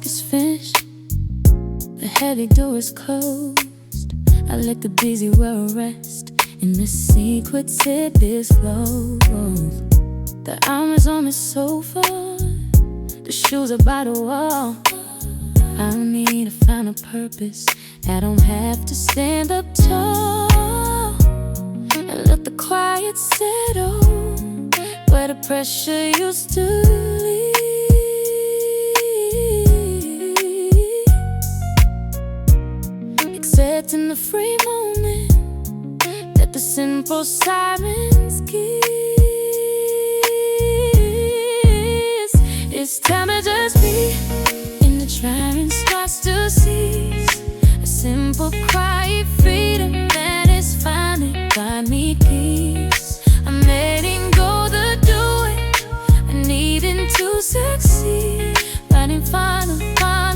task is finished, the heavy door is closed. I let the busy world rest in the secret tip is closed. The arm is on the sofa, the shoes are by the wall. I don't need to find a purpose, I don't have to stand up tall. And let the quiet settle where the pressure used to leave. Except in the free moment that the simple silence gives. It's time to just be, and the trying starts to cease. A simple quiet freedom that is finally got me peace. I'm letting go the doing, I needing to succeed. Finding final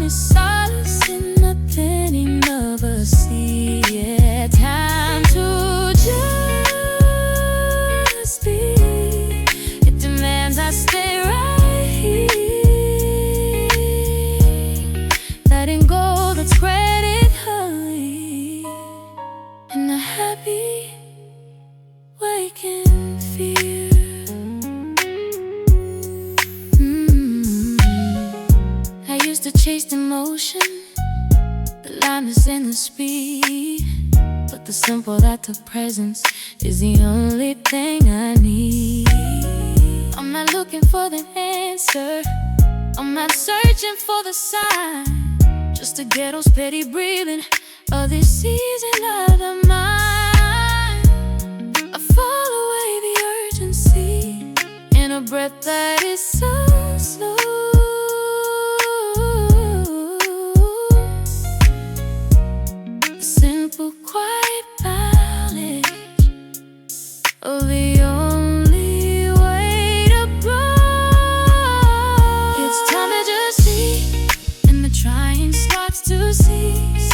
solace in the penning of a sea. Yeah, time to just be. It demands I stay right here. Letting go the credit hurry, and the happy waking fear. I used to chase emotion, the lightness and the speed, but the simple act of presence is the only thing I need. I'm not looking for the answer, I'm not searching for the sign, just a ghetto steady breathing of this season of the mind. I fall away the urgency in a breath that is so slow. The simple quiet knowledge of the only way to grow. It's time to just see, and the trying starts to cease.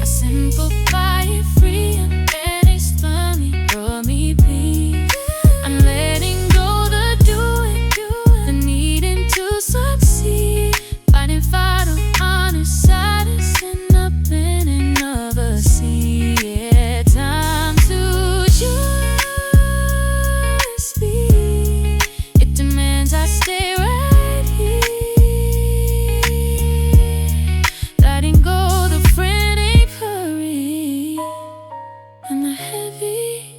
A simple quiet freedom that is firmly brought me peace. I'm letting go the doing, the needing to succeed. Finding vital, honest solace in the penning of a sea. Yeah, time to just be. It demands I stay right here. Letting go the frantic hurry, and the heavy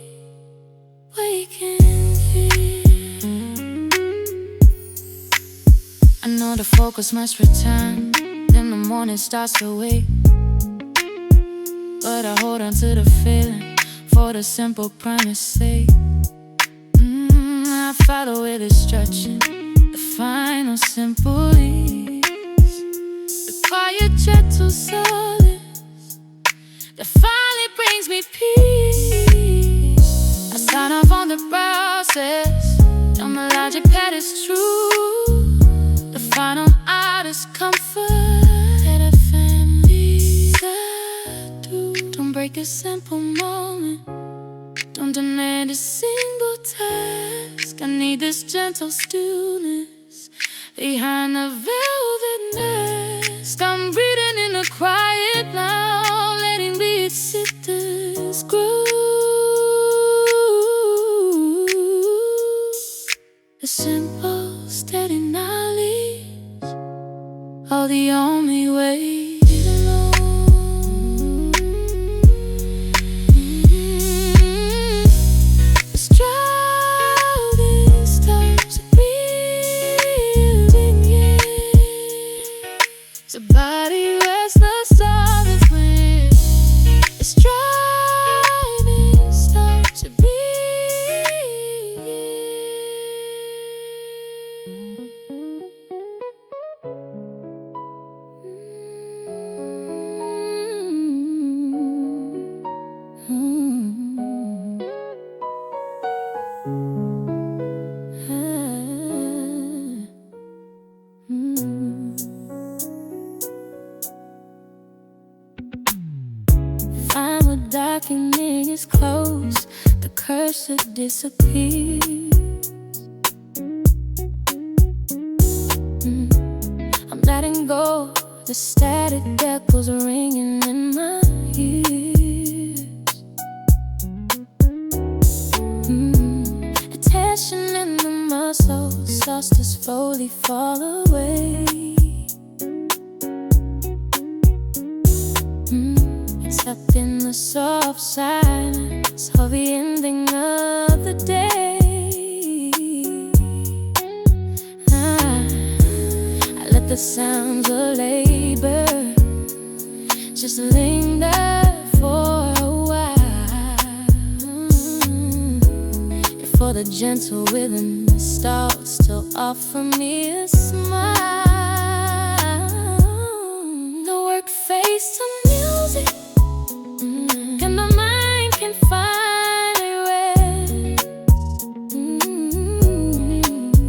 waking fear. I know the focus must return, then the morning starts to wake. But I hold on to the feeling for the simple promise sake. I follow with it stretching, the final simple ease. The quiet gentle solace that finally brings me peace. I sign off on the process, on the logic that is true. The final artist comfort that a family's do. Don't break a simple moment, don't demand a single task. I need this gentle stillness behind the velvet mask. I'm breathing in the quiet now, letting beats sit this groove. The simple, steady knowledge of the only way to know. The struggle starts breathing, yeah. It's a body restless, love is when the striving starts to breathe. Final document is closed, the cursor disappears. I'm letting go The static echoes ringing in my ears. Attention in the muscles starts to slowly fall away. Accepting the soft silence of the ending of the day. I let the sounds of labor just linger for a while, before the gentle rhythm starts to offer me a smile. The work face of music, and the mind can finally rest.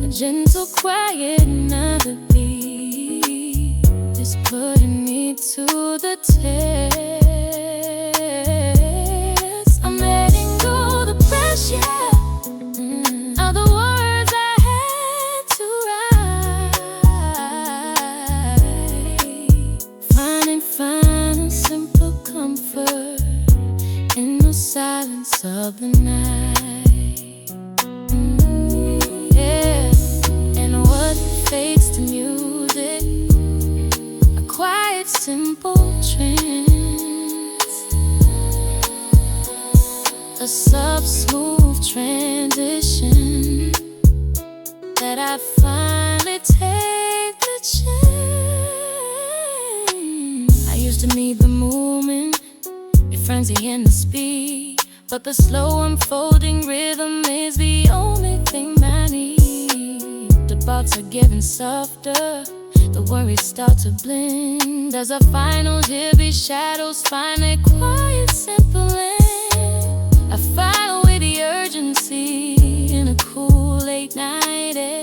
A gentle, quiet melody is putting me to the test. I'm letting go the pressure of the words I had to write, finding final simple comfort in the silence of the night. Yeah, and what fades to music, a quiet, simple trance, a soft, smooth transition that I finally take the chance. I used to need the movement, frenzy and the speed, but the slow unfolding rhythm is the only thing I need. The thoughts are getting softer, the worries start to blend, as the finals here be shadows finally quiet, simple end. I follow with the urgency in a cool late night air.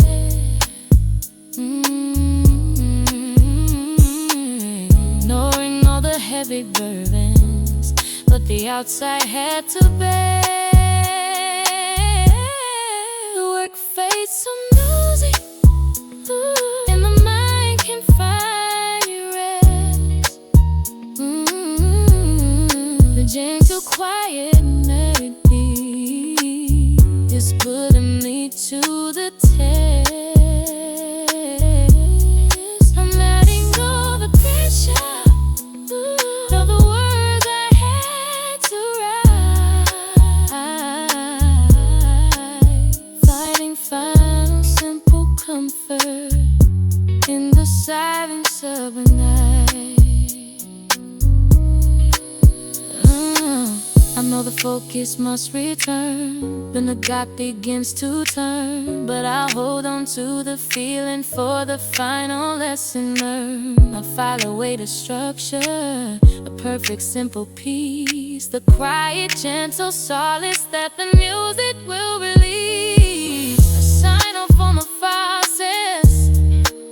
Ignoring all the heavy burdens, but the outside had to bear. Work fades some music, and the mind can find rest. The gentle, quiet melody is putting me to the test. I'm letting go the pressure of the words I had to write, finding final simple comfort in the silence of the night. I know the focus must return, then the God begins to turn, but I'll hold on to the feeling for the final lesson learned. I file away the structure, a perfect simple piece, the quiet gentle solace that the music will release. A sign off on the process,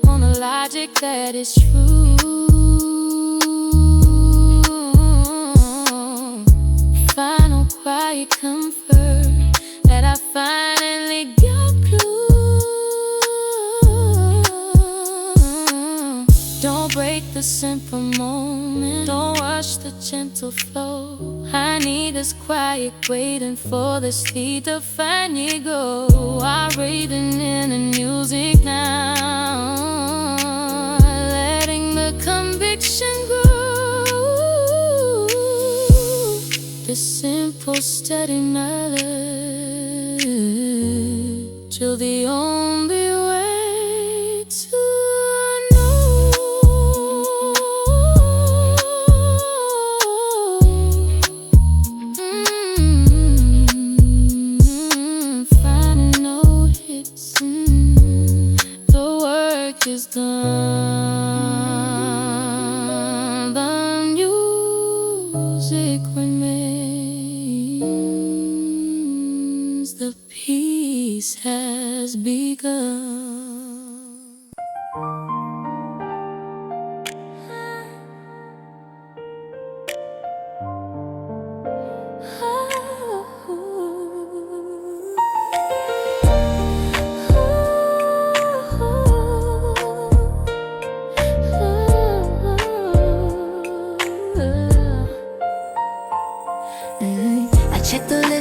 on the logic that is true. Final quiet comfort that I finally got through. Don't break the simple moment, don't rush the gentle flow. I need this quiet waiting for the speed to finally go. I'm breathing in the music now, letting the conviction grow. The simple, steady melody, till the only way to know. Finding no hits, the work is done, the music remains, the peace has begun.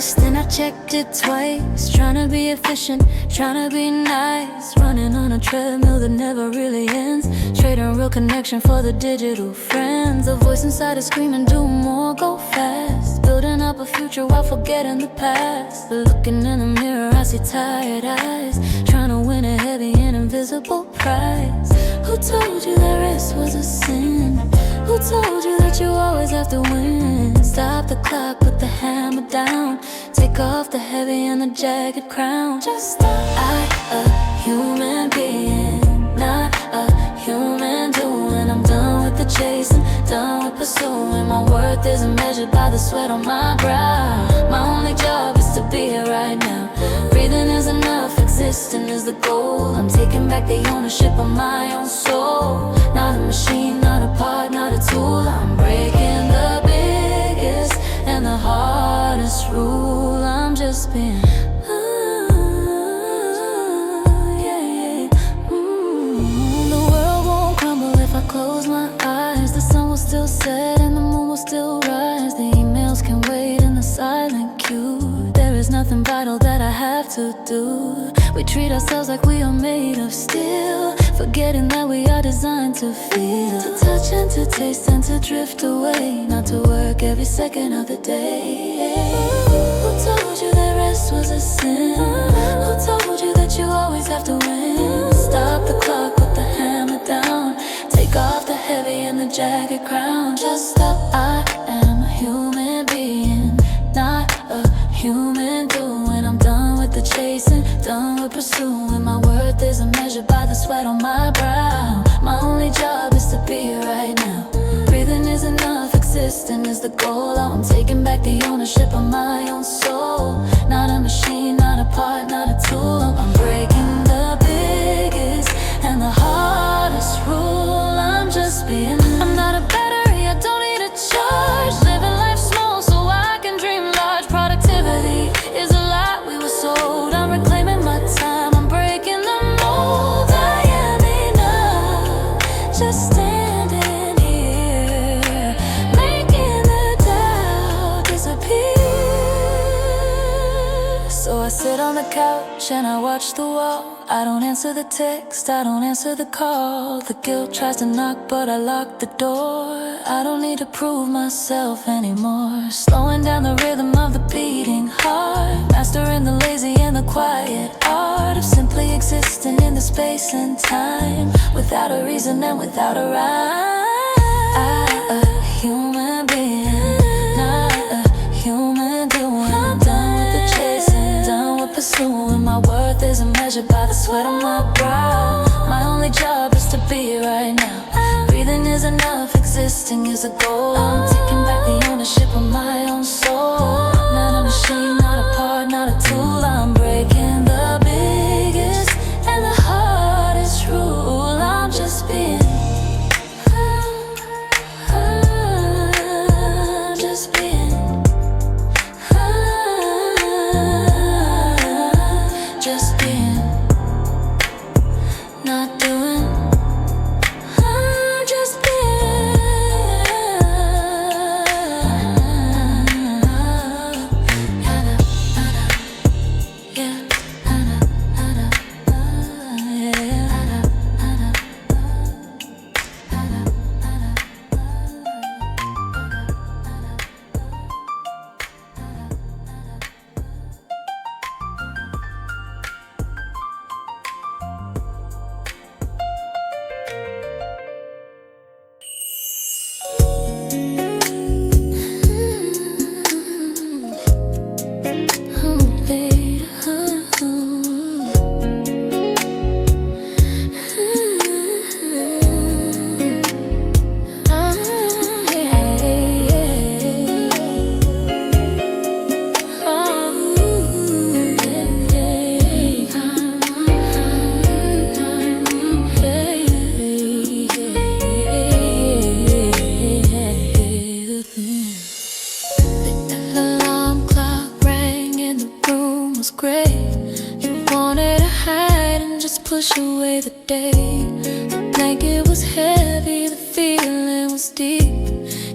once, then I checked it twice. Tryna be efficient, tryna be nice. Running on a treadmill that never really ends. Trading real connection for the digital friends. The voice inside is screaming, do more, go fast. Building up a future while forgetting the past. But looking in the mirror, I see tired eyes. Tryna win a heavy and invisible prize. Who told you that rest was a sin? Who told you that you always have to win? Stop the clock, put the hammer down. Take off the heavy and the jagged crown. Just stop. A human being, not a human doing. I'm done with the chasing, done with pursuing. My worth isn't measured by the sweat on my brow. My only job is to be here right now. Breathing is enough, existing is the goal. I'm taking back the ownership of my own soul. Not a machine, not a part, not a tool. I'm breaking the biggest and the hardest rule. I'm just being The world won't crumble if I close my eyes. The sun will still set and the moon will still rise. The emails can wait in the silent queue. There is nothing vital that I have to do. We treat ourselves like we are made of steel, forgetting that we are designed to feel, to touch and to taste and to drift away, not to work every second of the day. Who told you that rest was a sin? Who told you that you always have to win? Stop the clock, put the hammer down. Take off the heavy and the jagged crown. Just stop. I am a human being, not a human doing. I'm done with the chasing, done with pursuing. My worth isn't measured by the sweat on my brow. My only job is to be here right now. Breathing is enough, existing is the goal. I'm taking back the ownership of my own soul. Not a machine, not a part, not a tool. I'm breaking the biggest and the hardest rule. I'm just being I'm not a battery, I don't need a charge. Living life small so I can dream large. Productivity is a lie we were sold. I'm reclaiming my time, I'm breaking the mold. I am enough, just standing here, making the doubt disappear. So I sit on the couch and I watch the wall. I don't answer the text, I don't answer the call. The guilt tries to knock but I lock the door. I don't need to prove myself anymore. Slowing down the rhythm of the beating heart. Mastering the lazy and the quiet art of simply existing in the space and time, without a reason and without a rhyme. A human being, not a human doing. I'm done with the chasing, done with pursuing. My worth isn't measured by the sweat on my brow. My only job is to be here right now. Breathing is enough, existing is a goal. I'm taking back the ownership of my own soul. Not a machine, not a part, not a tool. I'm breaking the biggest and the hardest rule. I'm just being just being just being not doing just push away the day. The blanket was heavy, the feeling was deep.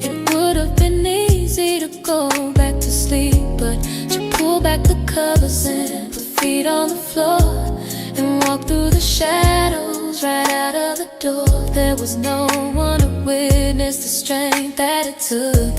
It would have been easy to go back to sleep, but you pulled covers and put feet on the floor and walk through the shadows right out of the door. There was no one to witness the strength that it took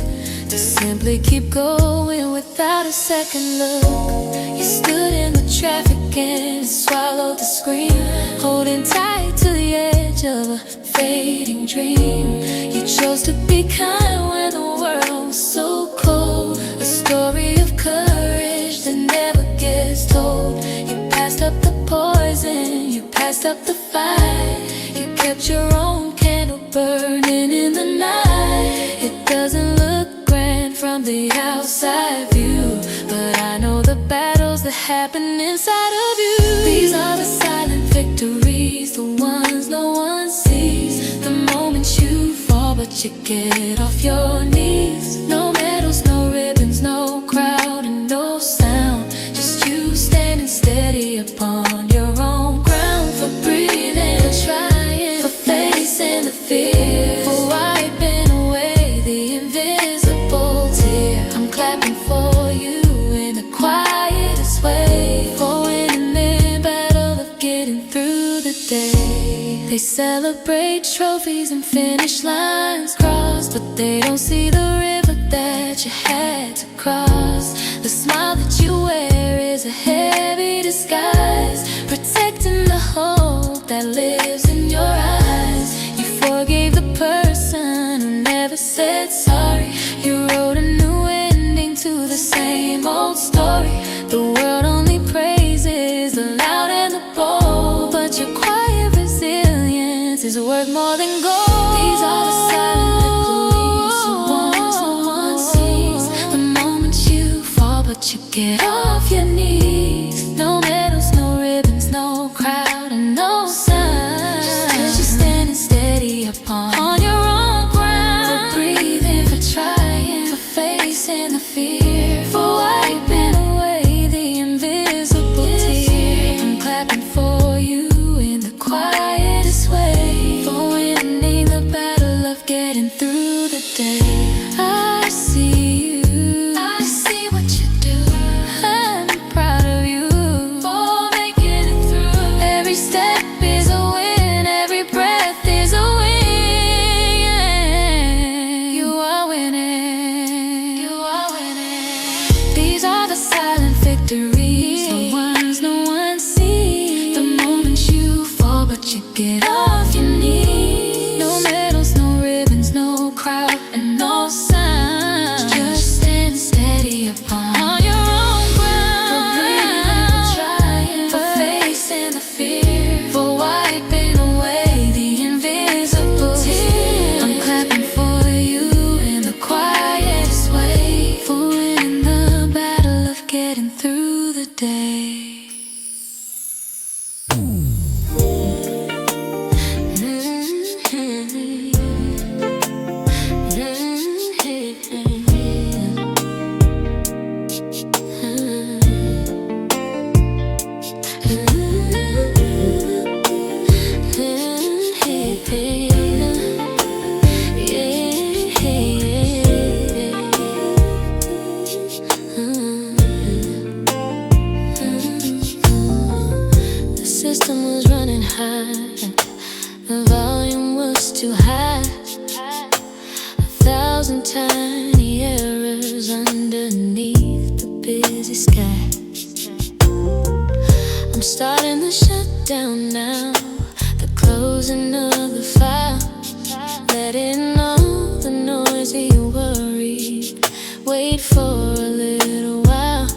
to simply keep going without a second look. You stood in the traffic and swallowed the scream, holding tight to the edge of a fading dream. You chose to be kind when the world was so cold, a story of courage that never gets told. You passed up the poison, you passed up the fight, you kept your own candle burning in the night. It doesn't look grand from the outside view, but I know the battles that happen inside of you. These are the silent victories, the ones no one sees. The moments you fall but you get off your knees. No medals, no ribbons, no crowd and no sound, just you standing steady upon your own ground. For breathing, for trying, for facing the fear, for wiping away the invisible tear. I'm clapping for you in the quietest way, for winning the battle of getting through the day. They celebrate trophies and finish lines crossed, but they don't see the river that you had to cross. The smile that you wear is a heavy disguise, protecting the hope that lives in your eyes. You forgave the person who never said sorry. You wrote a new ending to the same old story. The world only praises the loud and the bold, but your quiet resilience is worth more than gold. These are the silent victories, the ones no one sees. The moments you fall but you get off your knees. No medals, no ribbons, no crowd and no sign, just 'cause you're standing steady upon your own ground. For breathing, for trying, for facing the fear, for wiping away the invisible tear. I'm clapping for you in the quietest way, for winning the battle of getting through the day. I see you, I see what you do. I'm proud of you for making it through. Every step is a win, every breath is a win. You are winning, you are winning. These are the silent victories, the ones no one sees. The moments you fall but you get off your knees. No medals, no ribbons, no crowd and no sign, just stand steady upon your own ground. For breathing, for trying, for facing the fear, for wiping away the invisible tear. I'm clapping for you in the quietest way, for winning the battle of getting through the day. The system was running high, the volume was too high. 1,000 tiny errors underneath the busy sky. I'm starting to shut down now, the closing of the file, letting all the noisy worry wait for a little while.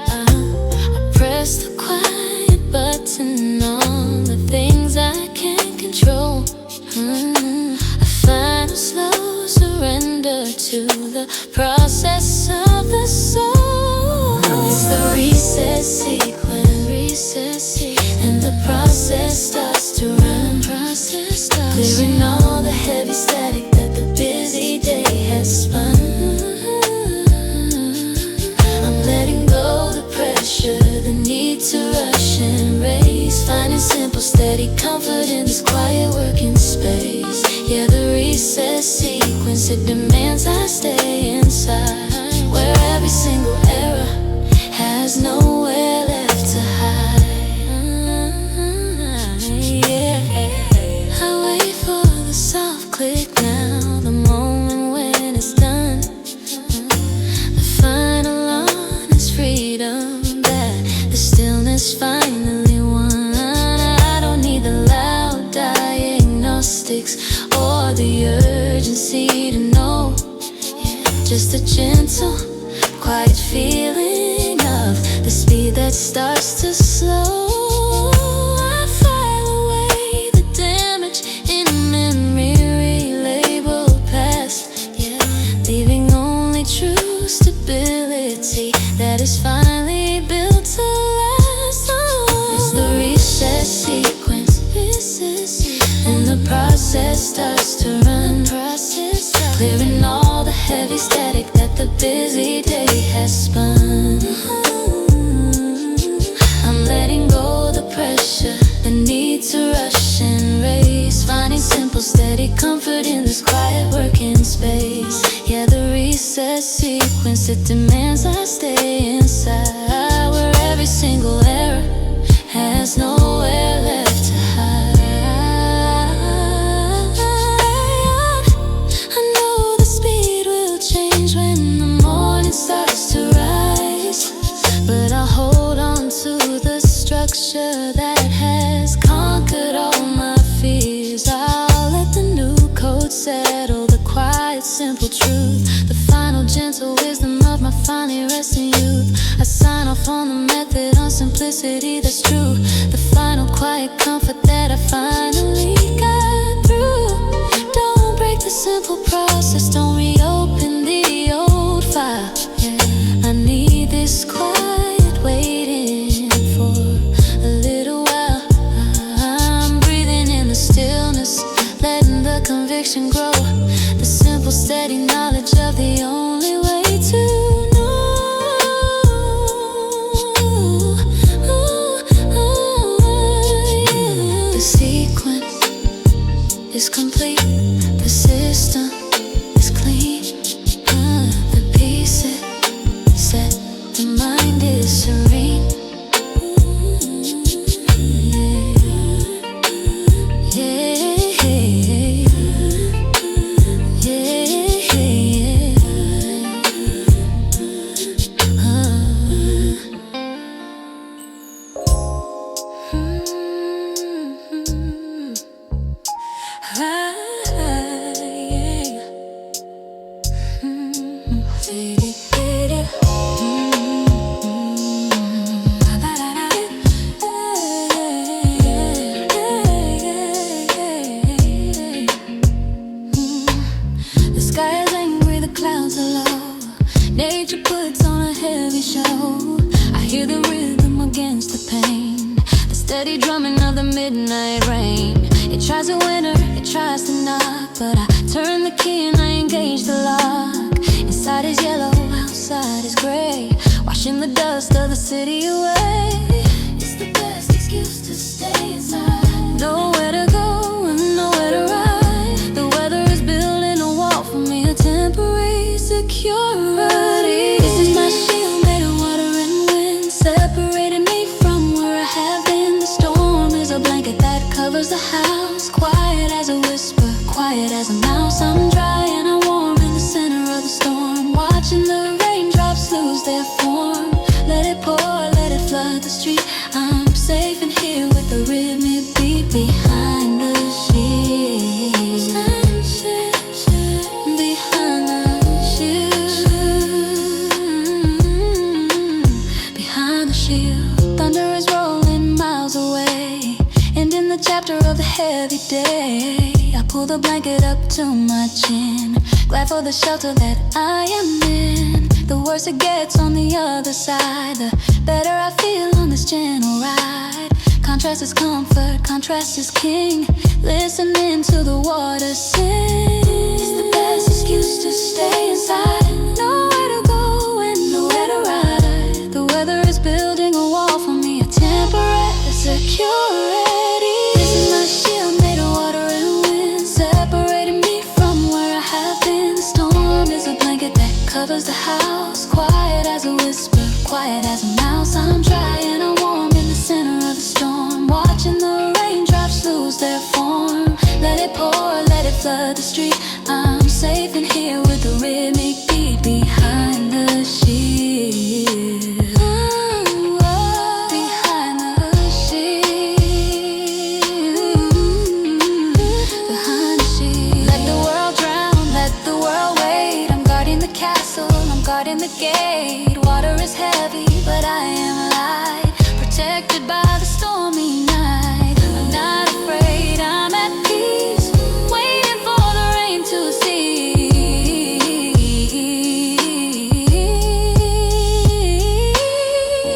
I press the quiet button on the things I can't control. I find a slow surrender to the process of the soul. It's the reset sequence, and the process starts to run. Clearing all the heavy static that the busy day has spun. I'm letting go the pressure, the need to rush and race, finding simple steady comfort in this quiet working space. Yeah, the reset sequence, it demands I stay inside, where every single error has no just a gentle, quiet feeling of the speed that starts to slow. I file away the damage in a memory relabeled past, yeah, leaving only true stability that is finally built to last. Oh, it's the reset sequence, and the process starts to run, clearing all the heavy static that the busy day has spun. I'm letting go the pressure, the need to rush and race, finding simple, steady comfort in this quiet working space. Yeah, the reset sequence, it demands I stay inside, where every single error has nowhere left to hide. I know the speed will change when the morning starts to rise, but I'll hold on to the structure that has conquered all my fears. I'll let the new code settle the quiet, simple truth, the final gentle wisdom of my finally resting youth. I sign off on the method, on simplicity that's true, the final quiet comfort that I finally got through. Don't break the simple process, don't reopen the old file, yeah. I need this quiet waiting for a little while. I'm breathing in the stillness, letting the conviction grow, the simple steady knowledge of the only way to know. The sequence is complete, the system is clean, the pieces set, the mind is serene. Nature puts on a heavy show. I hear the rhythm against the pain, the steady drumming of the midnight rain. It tries to enter, it tries to knock, but I turn the key and I engage the lock. Inside is yellow, outside is gray, washing the dust of the city away. It's the best excuse to stay inside. Nowhere to go and nowhere to ride. The weather is building a wall for me, a temporary security. This is my shield made of water and wind, separating me from where I have been. The storm is a blanket that covers the house, quiet as a whisper, quiet as a mouse. I'm dry and I'm warm in the center of the storm, watching the raindrops lose their form. Let it pour, let it flood the street. I'm safe in here with the rhythmic beat behind the sheets. Behind the sheets. Behind the shield. Thunder is rolling miles away, and in the chapter of the heavy day, I pull the blanket up to my chin, glad for the shelter that I am in. The worse it gets on the other side, the better I feel on this gentle ride. Contrast is comfort, contrast is king, listening to the water sing. It's the best excuse to stay inside. Nowhere to go and nowhere to ride. The weather is building a wall for me, a temporary security. This is my shield made of water and wind, separating me from where I have been. The storm is a blanket that covers the house, quiet as a whisper, quiet as a mouse. I'm dry and I'm warm in the center of the storm, watching the raindrops lose their form. Let it pour, let it flood the street. I'm safe in here with the rhythmic beat behind the sheet. Behind the sheet. Behind the sheet. Let the world drown, let the world wait. I'm guarding the castle guard in the gate. Water is heavy, but I am light, protected by the stormy night. I'm not afraid, I'm at peace, waiting for the rain to cease.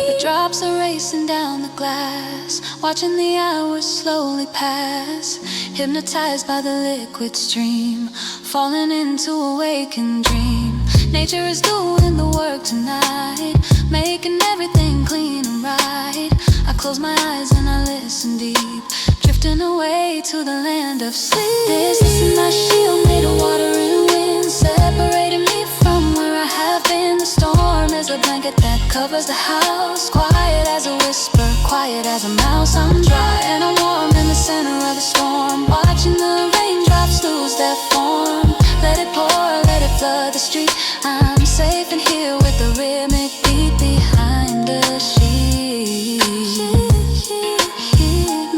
The drops are racing down the glass, watching the hours slowly pass, hypnotized by the liquid stream, falling into a waking dream. Nature is doing the work tonight, making everything clean and right. I close my eyes and I listen deep, drifting away to the land of sleep. This is my shield made of water and wind, separating me from where I have been. The storm is a blanket that covers the house, quiet as a whisper, quiet as a mouse. I'm dry and I'm warm in the center of the storm, watching the raindrops lose their form. Let it pour, let it flood the street. I'm safe in here with the rhythmic beat behind the sheet.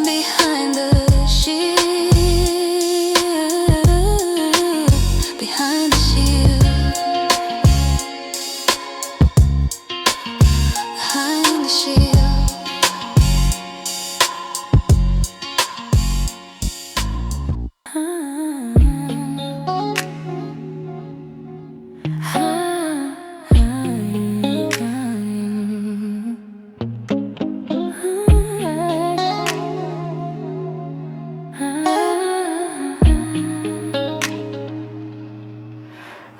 Behind the sheet. Behind the shield. Behind the shield.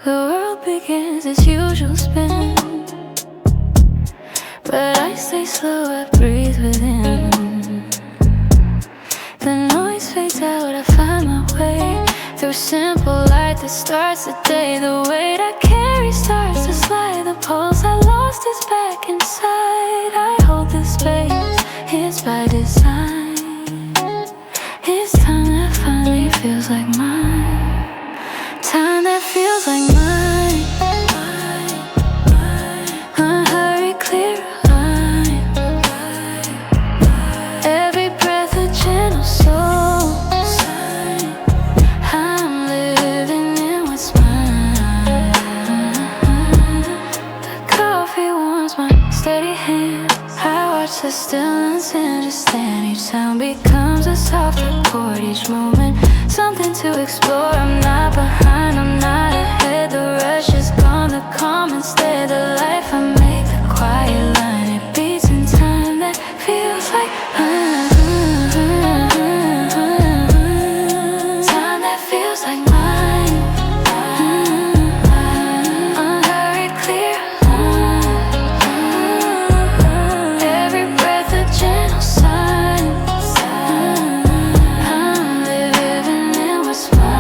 The world begins its usual spin, but I stay slow, I breathe within. The noise fades out, I find my way through simple light that starts the day. The weight I carry starts to slide, the pulse I lost is back inside. I hold this space, it's by design. It's time that finally feels like mine. Time that feels like mine. Unhurried, clear line. Every breath a gentle soul. I'm living in what's mine. The coffee warms my steady hand. I watch the stillness and understand. Each sound becomes a softer chord. Each moment something to explore. I'm not behind, I'm not ahead. The rush is gone, the calm instead. The life I make, the quiet line, it beats in time that feels like time that feels like mine. Unhurried, clear line. Every breath a gentle sign. I'm living in what's mine.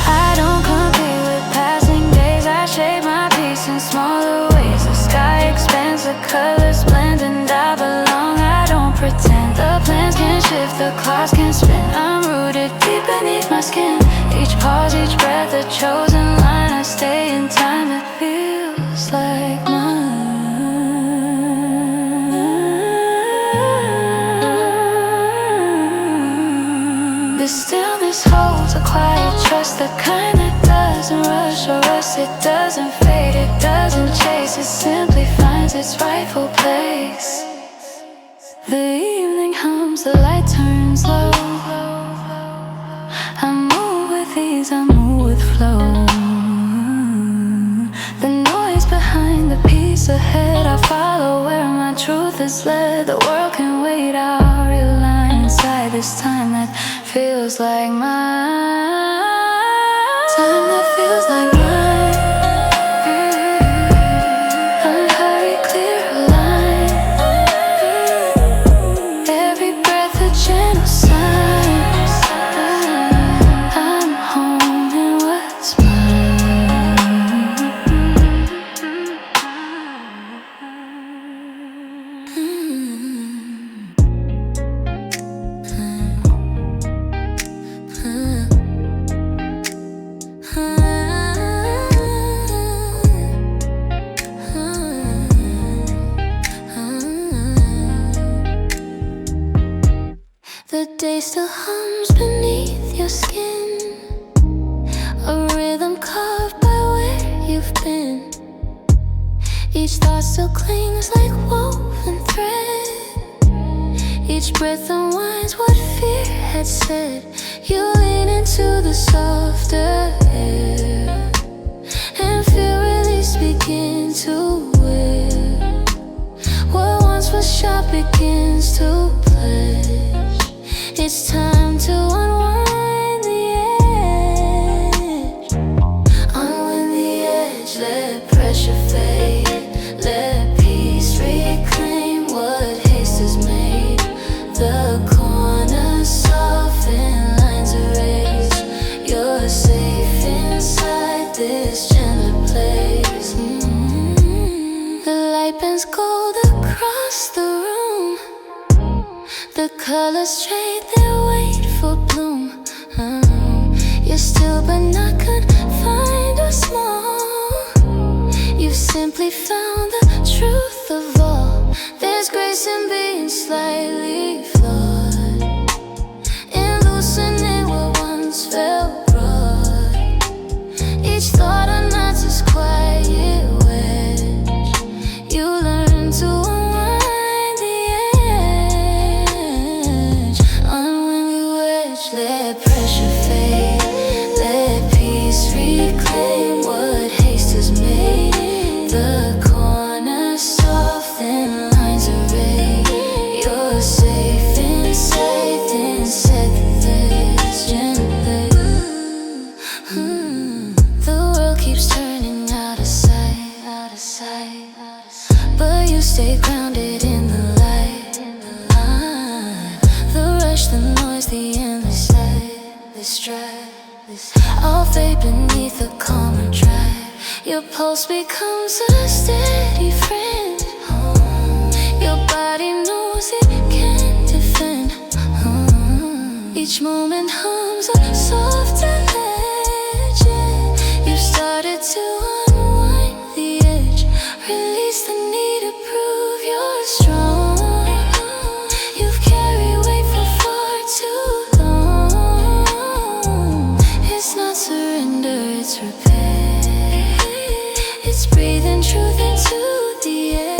I don't compete with passing days. I shape my peace in smaller ways. The sky expands, the colors blend, and I belong. I don't pretend. The plans can shift, the clouds can spin. I'm rooted deep beneath my skin. Each pause, each breath, a chosen line. I stay in time that feels like mine. The stillness holds a quiet trust, the kind that doesn't rush or rust. It doesn't fade, it doesn't chase, it simply finds its rightful place. The evening hums, the light turns low. I move with ease, I move with flow. The noise behind, the peace ahead. I follow where my truth is led. The world can wait, I'll realign inside this time that feels like mine. Time that feels like mine. Unhurried, clear line. Every breath a gentle sign. I'm home in what's mine. still clings like woven thread. Each breath unwinds what fear had said. You lean into the softer air, and feel release begin to wear. What once was sharp begins to pledge. It's time to unwind the edge. Unwind the edge, let pressure fade. Let peace reclaim what haste has made. The corners soften, lines erased. You're safe inside this gentler place. The light bends gold across the room. The colors trade their weight for bloom. You're still but not confined or small. You've simply found the truth of all. There's grace in being slightly flawed, in loosening what once felt broad. Each thought a knot's as quiet wedge. You learn to unwind the edge. Unwind the wedge, let pressure fade. Let peace reclaim what haste has made. The corners soften, lines erased. You're safe inside this gently. The world keeps turning out of sight, out of sight, out of sight. But you stay grounded in the light. The rush, the noise, the endless sight, this drive, this all fade beneath the calmer drive. Your pulse becomes a steady friend. Your body knows it can defend. Each moment hums a softer legend. You've started to unwind the edge. Release the need to prove you're strong. You've carried weight for far too long. It's not surrender, it's repair. It's breathing truth into the air.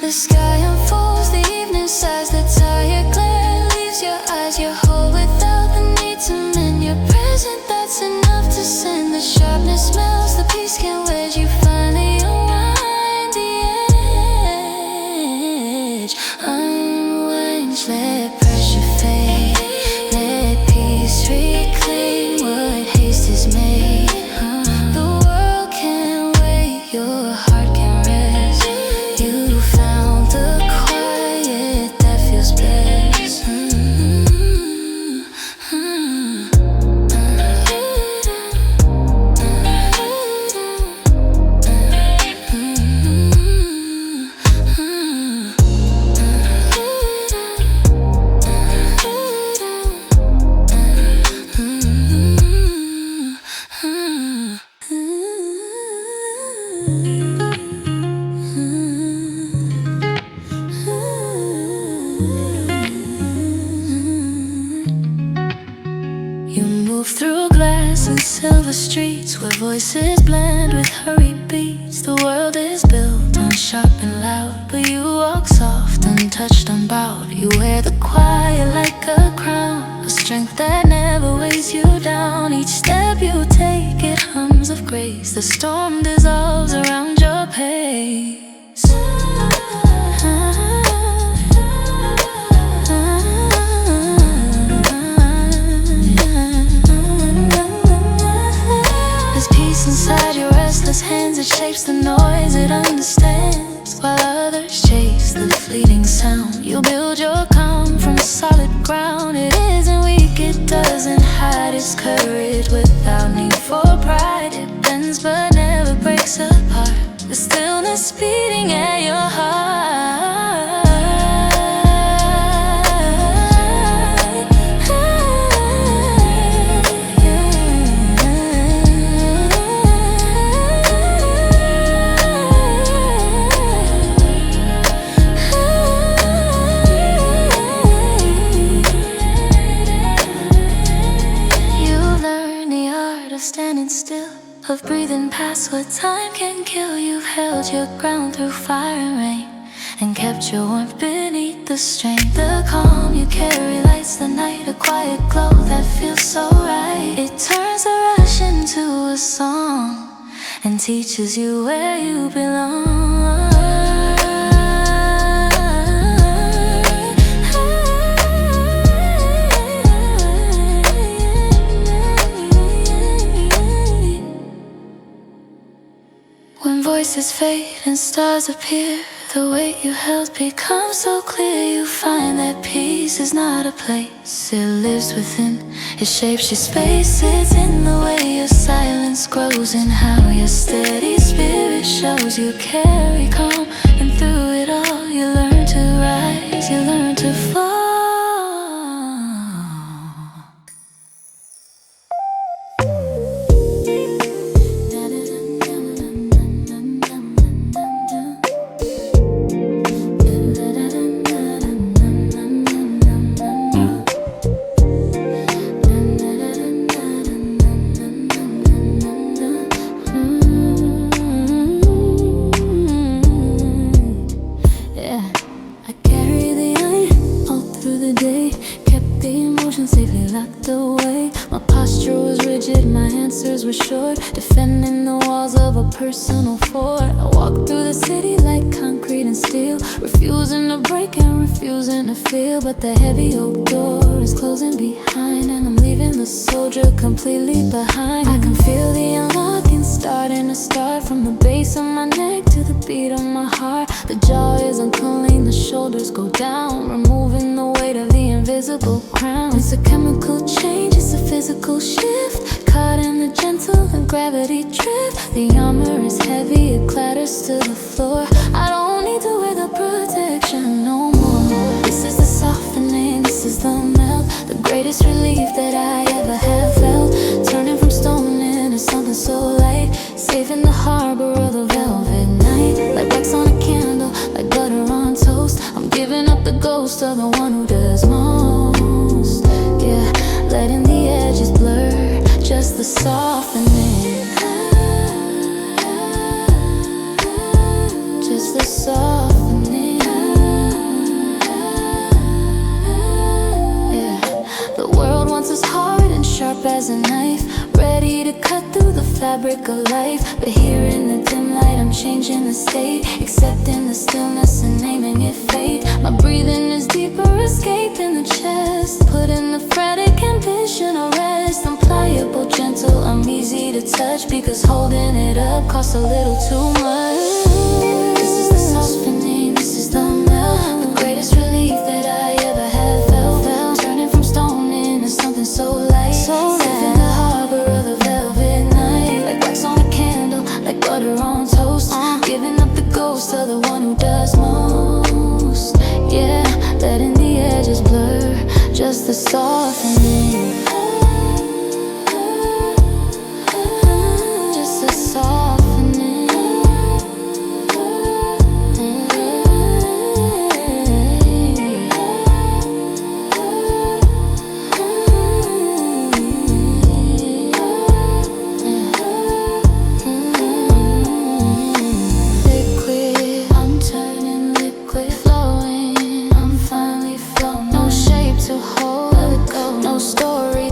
The sky unfolds, the evening sighs, the tired glare leaves your eyes. You're whole without the need to mend. You're present, that's enough to send. The sharpness smells, the peace can wedge. You finally unwind the edge. Unwind, let pressure fade. Let peace reclaim what haste is made. The world can wait, your heart can rest. You found the quiet that feels blessed. You move through glass and silver streets where voices blend with hurried beats. The world is built on sharp and loud, but you walk soft, untouched, unbowed. You wear the quiet like a crown, a strength that never weighs you down. Each step you take, it hums of grace. The storm dissolves around your pace. Inside your restless hands, it shapes the noise it understands. While others chase the fleeting sound, you build your calm from solid ground. It isn't weak, it doesn't hide its courage without need for pride. It bends but never breaks apart, the stillness beating at your heart. Standing still, of breathing past what time can kill. You've held your ground through fire and rain, and kept your warmth beneath the strain. The calm you carry lights the night, a quiet glow that feels so right. It turns a rush into a song and teaches you where you belong. When voices fade and stars appear, the weight you held becomes so clear. You find that peace is not a place, it lives within. It shapes your space, it's in the way your silence grows, and how your steady spirit shows. You carry calm, and through it all you learn to rise, you learn to fall. Safely locked away. My posture was rigid, my answers were short, defending the walls of a personal fort. I walked through the city like concrete and steel, refusing to break and refusing to feel. But the heavy oak door is closing behind, and I'm leaving the soldier completely behind. I can feel the unlocking starting to start, from the base of my neck to the beat of my heart. The jaw is uncurling, the shoulders go down, removing the weight of the invisible crown. It's a chemical change, it's a physical shift, caught in the gentle and gravity drift. The armor is heavy, it clatters to the floor. I don't need to wear the protection no more. This is the softening, this is the melt, the greatest relief that I ever have felt. Turning from stone into something so light, saving the harbor of the velvet night. Like wax on a candle, like butter on toast, I'm giving up the ghost of the one who does most. Yeah, letting the edges blur, just the softening, just the softening. Yeah, the world wants us hard and sharp as a knife, ready to cut through the fabric of life. But here in the dim light I'm changing the state, accepting the stillness and naming it fate. My breathing is deeper, escaping the chest, putting the frantic ambition to rest. I'm pliable, gentle, I'm easy to touch, because holding it up costs a little too much. This is the softening, this is the melt, the greatest relief that I ever have felt. Turning from stone into something so light, saving the harbor of the velvet night. Like wax on a candle, like butter on toast, giving up the ghost of the one who does most. Yeah, letting the edges blur, just the softening, just the softening. Liquid, I'm turning liquid, flowing, I'm finally flowing. No shape to hold, let it go. No story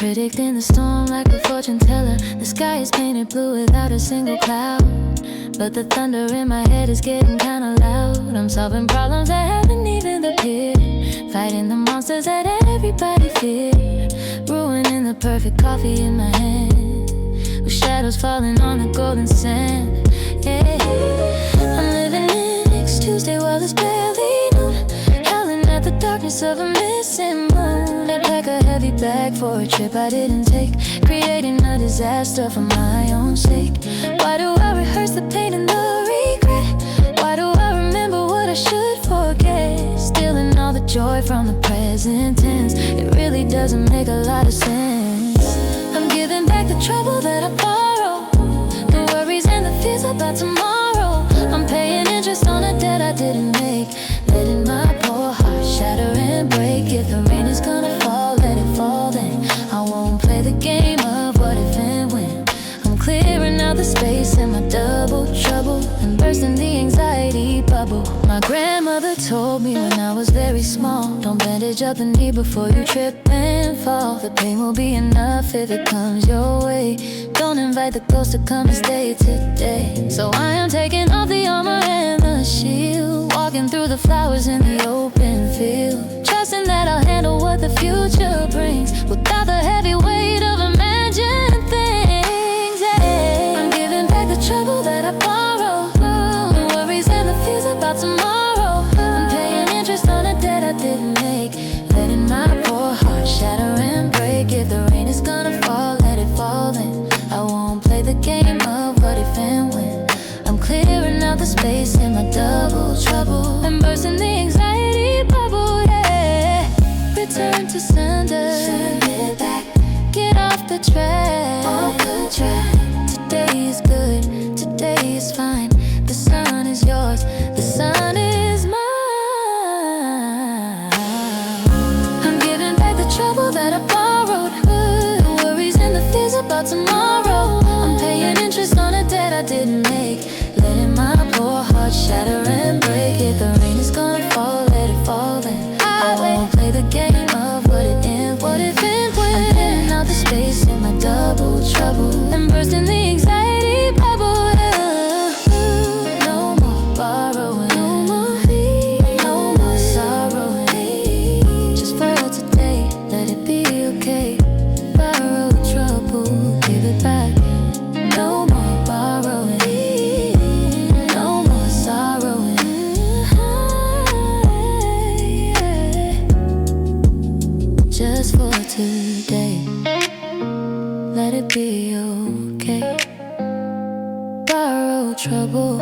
predicting the storm like a fortune teller. The sky is painted blue without a single cloud, but the thunder in my head is getting kinda loud. I'm solving problems that haven't even appeared, fighting the monsters that everybody feared, ruining the perfect coffee in my hand, with shadows falling on the golden sand. Yeah, I'm living in next Tuesday while it's barely noon, howling at the darkness of a missing moon. I pack a heavy bag for a trip I didn't take, creating a disaster for my own sake. Why do I rehearse the pain and the regret? Why do I remember what I should forget? Stealing all the joy from the present tense, it really doesn't make a lot of sense. I'm giving back the trouble that I borrowed, the worries and the fears about tomorrow. I'm paying interest on a debt I didn't make, letting my poor heart shatter and break. If the rain is gonna fall, let it fall then. I won't play the game of what if and when. I'm clearing out the space in my double trouble and bursting the anxiety bubble. My grandmother told me when I was very small, don't bandage up the knee before you trip and fall. The pain will be enough if it comes your way. Don't invite the ghost to come and stay today. So I am taking off the armor and the shield, walking through the flowers in the open field, trusting that I'll handle what the future brings without the heavy weight of imagined things. Yeah. I'm giving back the trouble that I borrowed, the worries and the fears about tomorrow. I'm paying interest on a debt I didn't make, letting my poor heart shatter and break. If the rain is gonna fall, let it fall then. I won't play the game of what if and when. I'm clearing out the space in my double trouble and bursting the anxiety bubble. Yeah, return to sender, send it back, get off the track, off the track. Today is good, today is fine. The sun is yours, the sun is mine. I'm giving back the trouble that I borrowed, the worries and the fears about tomorrow. I'm paying interest on a debt I didn't make, letting my poor heart shatter and break. If the rain is gonna fall, let it fall then. I won't play the game of what it ends, what if and when. I'm clearing out the space in my double trouble and bursting the anxiety bubble. Yeah. No more borrowing, no more fee, no more sorrowing. Just for today, let it be okay. Borrow trouble, give it back. No more borrowing, no more sorrowing. Just for today, let it be okay. Borrow trouble,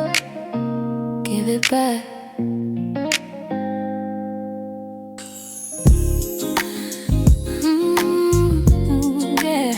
give it back. Yeah.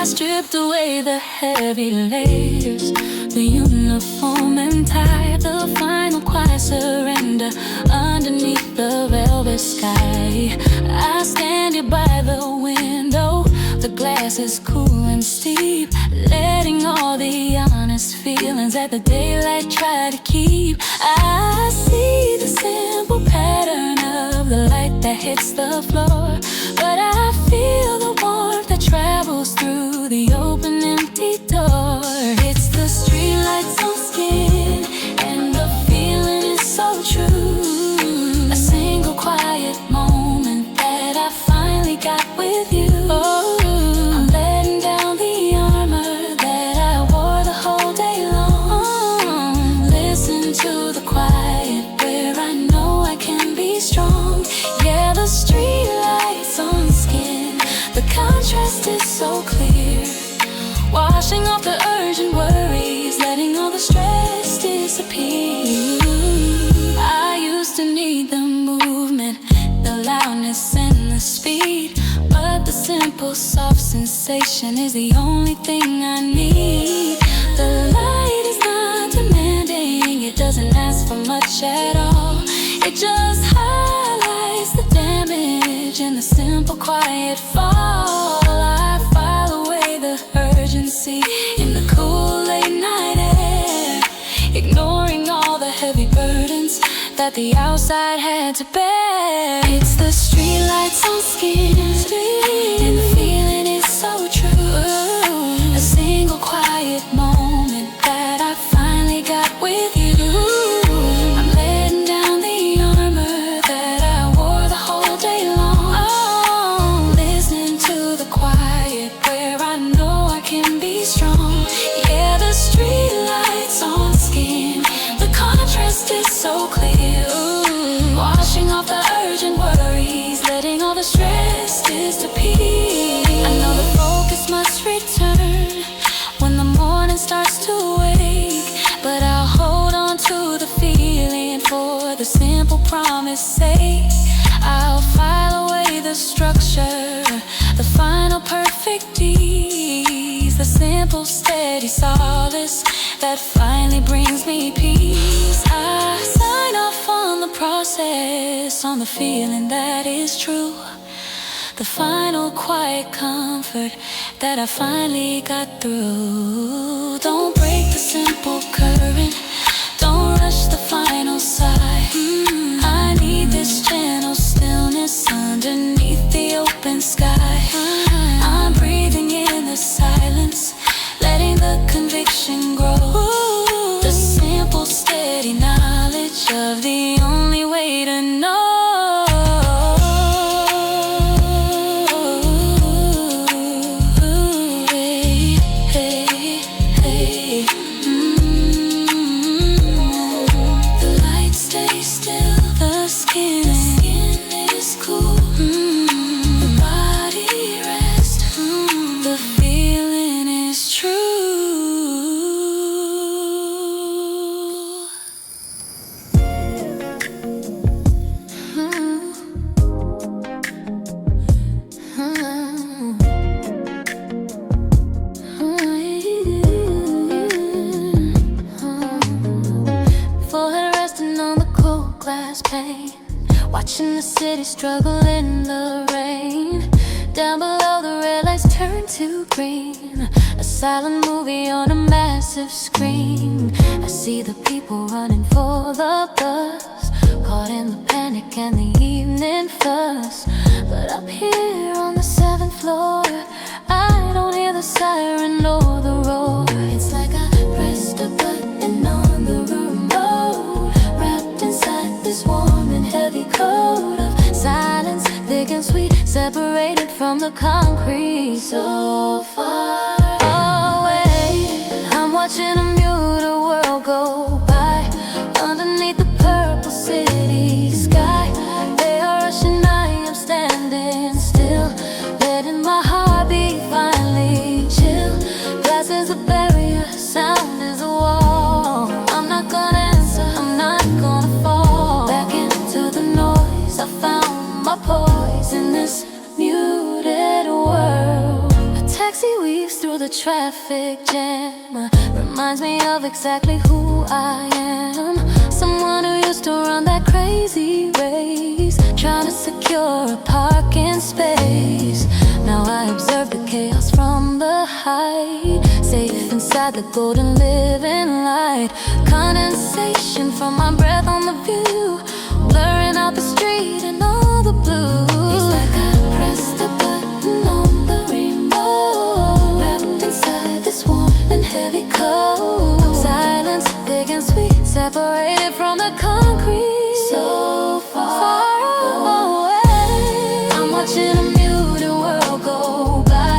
Stripped away the heavy layers, the uniform and tie, the final quiet surrender underneath the velvet sky. I stand here by the window, the glass is cool and steep, letting all the honest feelings that the daylight try to keep. I see the simple pattern of the light that hits the floor, but I feel the warmth that travels through the open empty door. It's the streetlights on skin, and the feeling is so true. A single quiet moment that I finally got with you. Oh, I'm letting down the armor that I wore the whole day long. Listen to the quiet where I know I can be strong. Yeah, the streetlights on skin, the contrast is so clear, washing off the urgent worries, letting all the stress disappear. I used to need the movement, the loudness and the speed, but the simple soft sensation is the only thing I need. The light is not demanding, it doesn't ask for much at all. It just highlights the damage in the simple, quiet fall. I file away the urgency in the cool late night air, ignoring all the heavy burdens that the outside had to bear. It's the street lights on skin, and the feeling is so true. A single quiet moment that I finally got with you. I'm letting down the armor that I wore the whole day long. Oh, listening to the quiet where I know I can be strong. Yeah, the street lights on skin, the contrast is so clear. Washing off the urgent worries, letting all the stress disappear. I know the focus must return when the morning starts to wake, but I'll hold on to the feeling for the simple promise sake. I'll file away the structure, the final perfect ease, the simple steady solace that finally brings me peace. I sign off on the process, on the feeling that is true, the final quiet comfort that I finally got through. Don't break the simple current, don't rush the final sigh. I need this gentle stillness underneath the open sky. I'm breathing in the silence, letting the conviction grow. The simple steady knowledge of the only way to know. Watching the city struggle in the rain. Down below the red lights turn to green. A silent movie on a massive screen. I see the people running for the bus, caught in the panic and the evening fuss. But up here on the 7th floor, I don't hear the siren or the roar. It's like I pressed a button on the remote, wrapped inside this warm and heavy coat of silence, thick and sweet, separated from the concrete. So far away, I'm watching a muted world go by underneath the purple city sky. They are rushing, I am standing still, letting my heartbeat finally chill. Glass is a barrier, sound is a wall. I'm not gonna answer, I'm not gonna fall back into the noise. I found my poise in this muted world. A taxi weaves through the traffic jam, reminds me of exactly who I am. Someone who used to run that crazy race, trying to secure a parking space. Now I observe the chaos from the height, safe inside the golden living light. Condensation from my breath on the view, blurring out the street and all the blue. It's like I pressed a button on the remote, wrapped inside this warm and heavy coat. Silence, big and sweet, separated from the concrete. So far away, I'm watching a muted world go by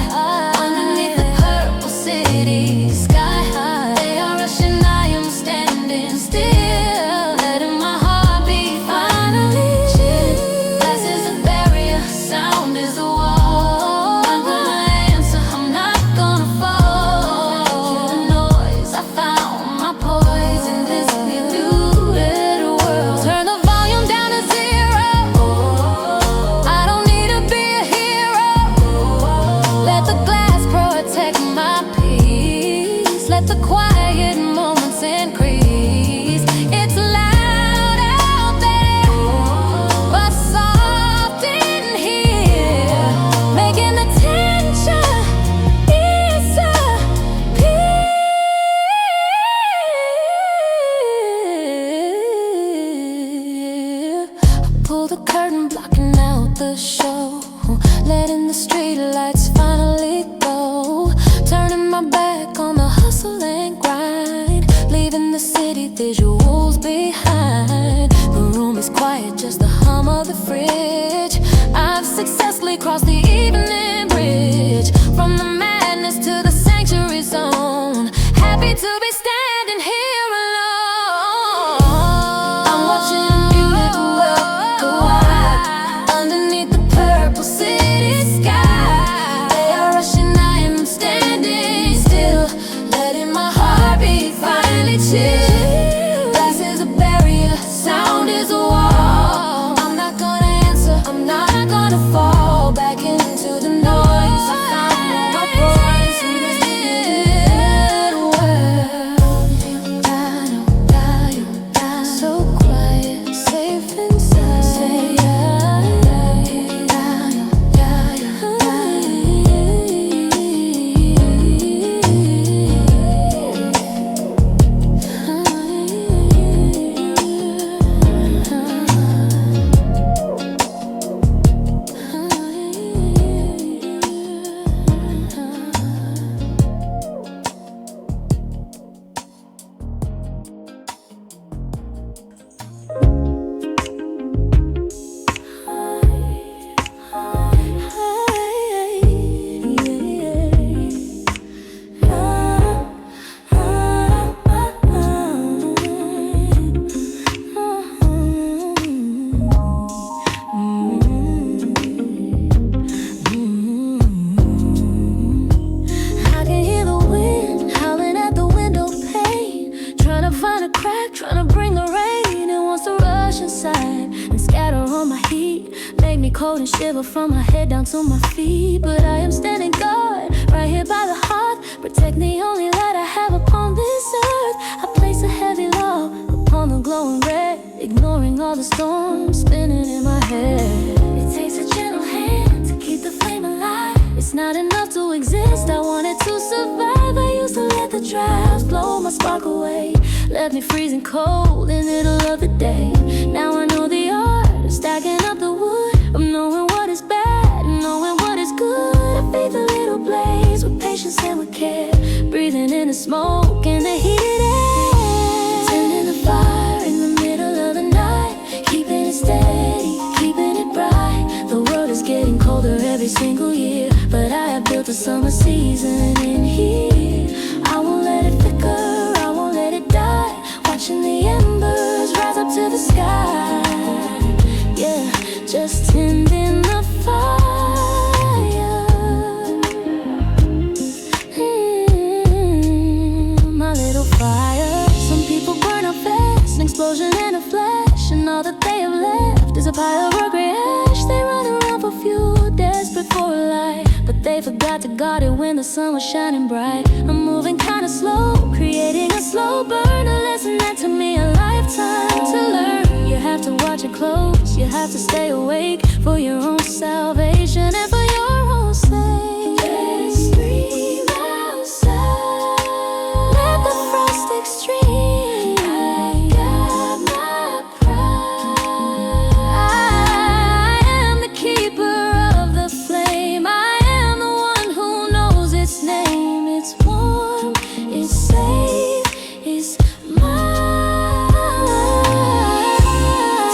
underneath the purple city sky. They are rushing, I am standing still, letting my heartbeat finally chill. pull the curtain, blocking out the show, letting the street lights finally go. Turning my back on the hustle and grind, leaving the city visuals behind. The room is quiet, just the hum of the fridge. I've successfully crossed the evening bridge, from the madness to the sanctuary zone. Happy to be standing here alone. I'm watching a beautiful world go wild underneath the purple city sky. They are rushing, I am standing still, letting my heartbeat finally chill. Glass is a barrier, sound is a wall. I'm not gonna answer, I'm not gonna fall back into the noise. I found my voice in this big world. So quiet, safe inside. Say trying to bring the rain. It wants to rush inside and scatter all my heat, make me cold and shiver from my head down to my feet. But I am standing guard right here by the hearth, protect the only light I have upon this earth. I place a heavy love upon the glowing red, ignoring all the storms spinning in my head. It takes a gentle hand to keep the flame alive. It's not enough to exist, I wanted to survive. I used to let the drafts blow my spark away, left me freezing cold in the middle of the day. Now I know the art of stacking up the wood, of knowing what is bad and knowing what is good. I feed the little blaze with patience and with care, breathing in the smoke and the heated air. Tending the fire in the middle of the night, keeping it steady, keeping it bright. The world is getting colder every single year, but I have built a summer season in here. I won't let it flicker, I won't let it die, watching the embers rise up to the sky. Yeah, just tending the fire. My little fire. Some people burn up fast, an explosion in a flash, and all that they have left is a pile of regret ash. They run around for fuel, desperate for a light, but they forgot to guard it when the sun was shining bright. I'm moving kinda slow, creating a slow burn, a lesson that took me a lifetime to learn. You have to watch it close, you have to stay awake for your own salvation and for your own sake. Let's breathe outside, let the frost extreme. I got my pride, I am the keeper of the flame, I am the one who knows its name. It's warm, it's safe, it's mine.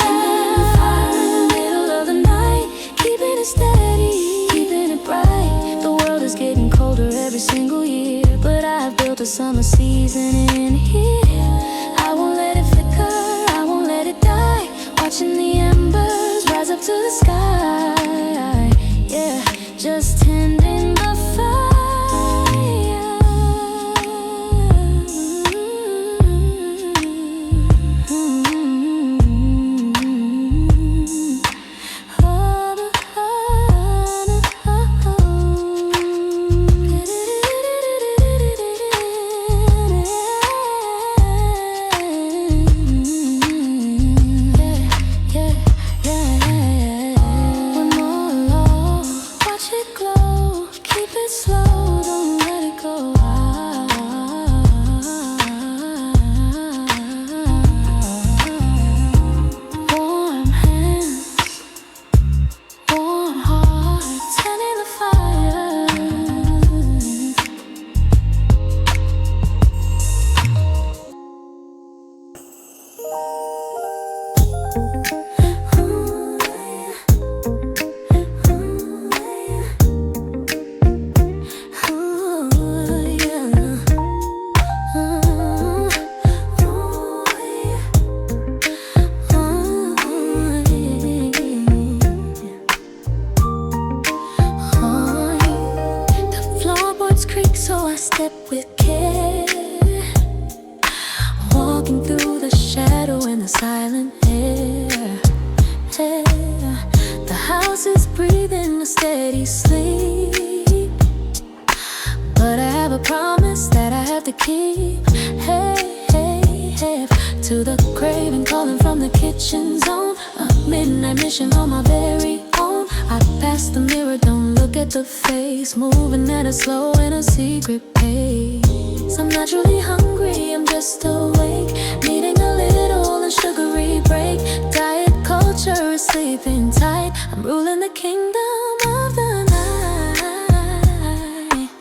Tending the fire in the middle of the night, keeping it steady, keeping it bright. The world is getting colder every single year, but I've built a summer season in here. I won't let it flicker, I won't let it die, watching the embers rise up to the sky. Yeah, just tending the fire. Yeah, yeah, yeah, yeah, yeah. house is breathing a steady sleep, but I have a promise that I have to keep. Hey, hey, hey, to the craving calling from the kitchen zone, a midnight mission on my very own. I pass the mirror, don't look at the face, moving at a slow and a secret pace. I'm naturally hungry, I'm just awake, needing a little and sugary break. Diet culture is sleeping tight, I'm ruling the kingdom of the night.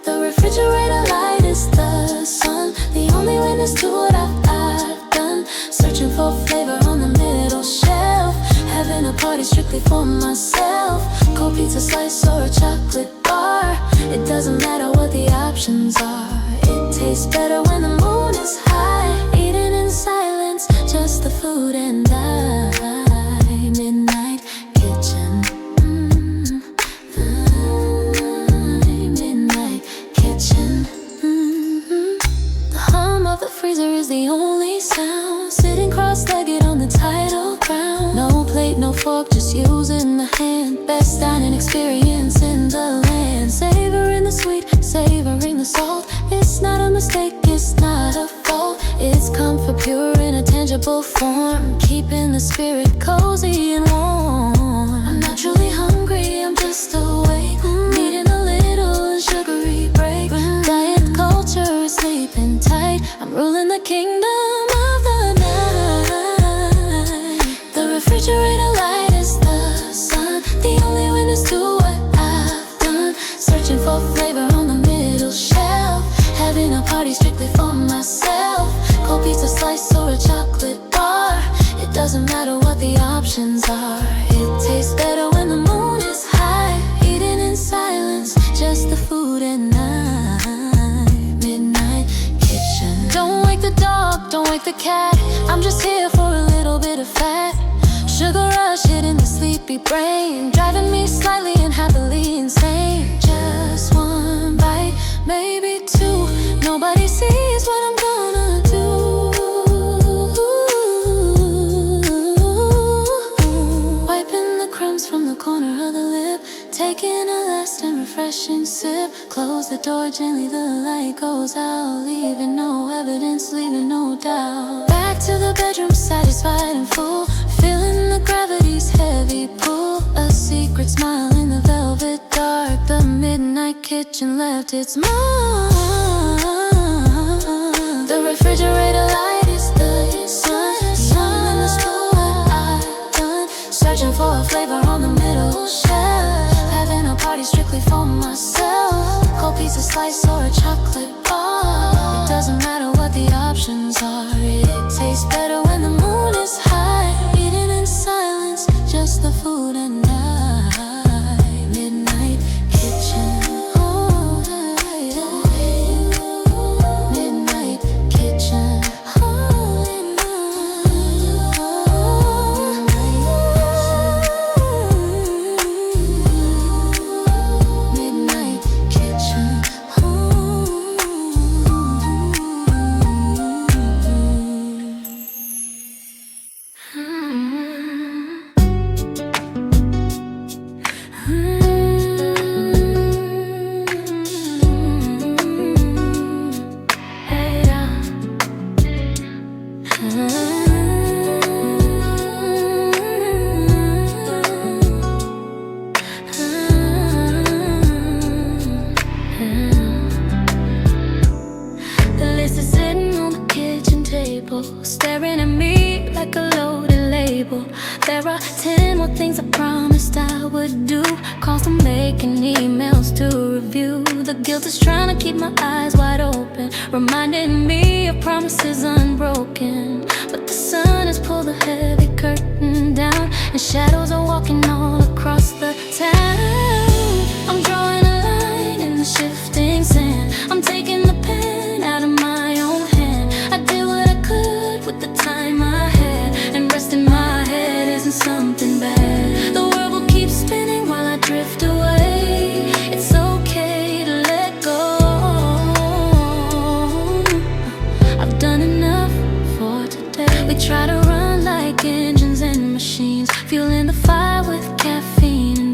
The refrigerator light is the sun, the only witness to what I've done. Searching for flavor on the middle shelf, having a party strictly for myself. Cold pizza slice or a chocolate bar, it doesn't matter what the options are. It tastes better when the moon is high, eating in silence, just the food and I. Midnight kitchen, midnight kitchen. The hum of the freezer is the only sound, sitting cross-legged on the tidal ground. No plate, no fork, just using the hand. Best dining experience in the land. Savoring the sweet, savoring the salt. It's not a mistake, it's not a fault. It's comfort pure in a tangible form, keeping the spirit cozy and warm. I'm not truly hungry, I'm just awake, needing a little sugary break. Diet culture is sleeping tight, I'm ruling the kingdom of the night. The refrigerator light is the sun, the only witness to what I've done. Searching for flavor on the middle shelf, having a party strictly for myself. Cold pizza slice or a chocolate bar, it doesn't matter what the options are. It tastes better when the moon is high, eating in silence, just the food and I. Midnight kitchen. Don't wake the dog, don't wake the cat, I'm just here for a little bit of fat. Sugar rush hitting the sleepy brain, driving me slightly and happily insane. Just one bite, maybe two, nobody sees what I'm gonna do. Wiping the crumbs from the corner of the lip, taking a last and refreshing sip. Close the door gently, the light goes out, leaving no evidence, leaving no doubt. Back to the bedroom, satisfied and full, feeling the gravity's heavy pull. A secret smile in the velvet dark, the midnight kitchen left its mark. The refrigerator light is the sun, and the school what I've done. Searching for a flavor on the middle shelf, having a party strictly for myself. Cold pizza slice or a chocolate bar, it doesn't matter what the options are. It tastes better when the moon is high, eating in silence, just the food and I. Midnight kitchen. Oh, midnight kitchen. Midnight kitchen. Staring at me like a loaded label. There are 10 more things I promised I would do. Calls to make and emails to review. The guilt is trying to keep my eyes wide open, reminding me of promises unbroken. But the sun has pulled the heavy curtain down, and shadows are walking all across the town. I'm drawing a line in the shifting sand. I'm taking the pen out of my own hand. I did what I could with the time I had, and resting my head isn't something bad. The world will keep spinning while I drift away. It's okay to let go. I've done enough for today. We try to run like engines and machines, fueling the fire with caffeine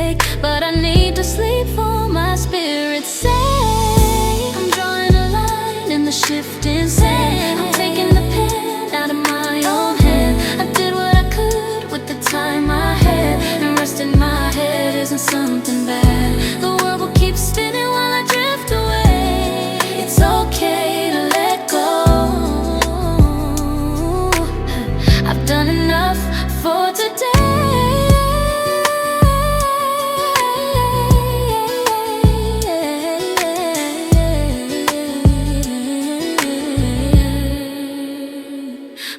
awake, but I need to sleep for my spirit's sake. I'm drawing a line in the shifting sand. I'm taking the pen out of my own hand. I did what I could with the time I had, and resting my head isn't something bad. The world will keep spinning while I drift away. It's okay to let go. I've done enough for today.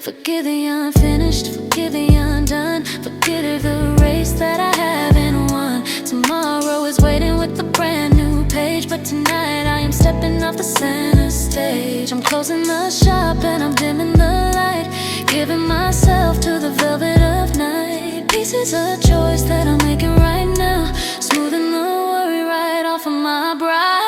Forgive the unfinished, forgive the undone. Forget the race that I haven't won. Tomorrow is waiting with a brand new page, but tonight I am stepping off the center stage. I'm closing the shop and I'm dimming the light, giving myself to the velvet of night. Pieces of choice that I'm making right now, smoothing the worry right off of my brow.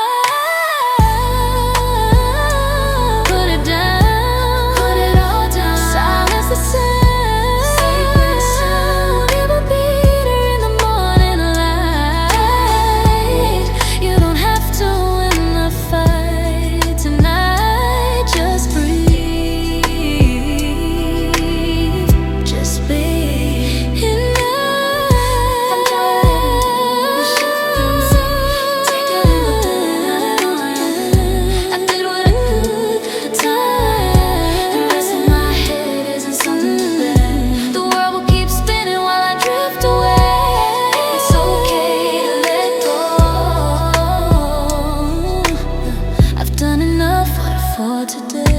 For today,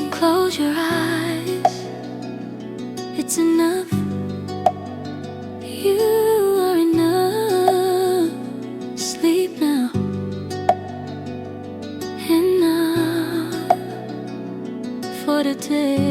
close your eyes, it's enough. You are enough. Sleep now. Enough for today.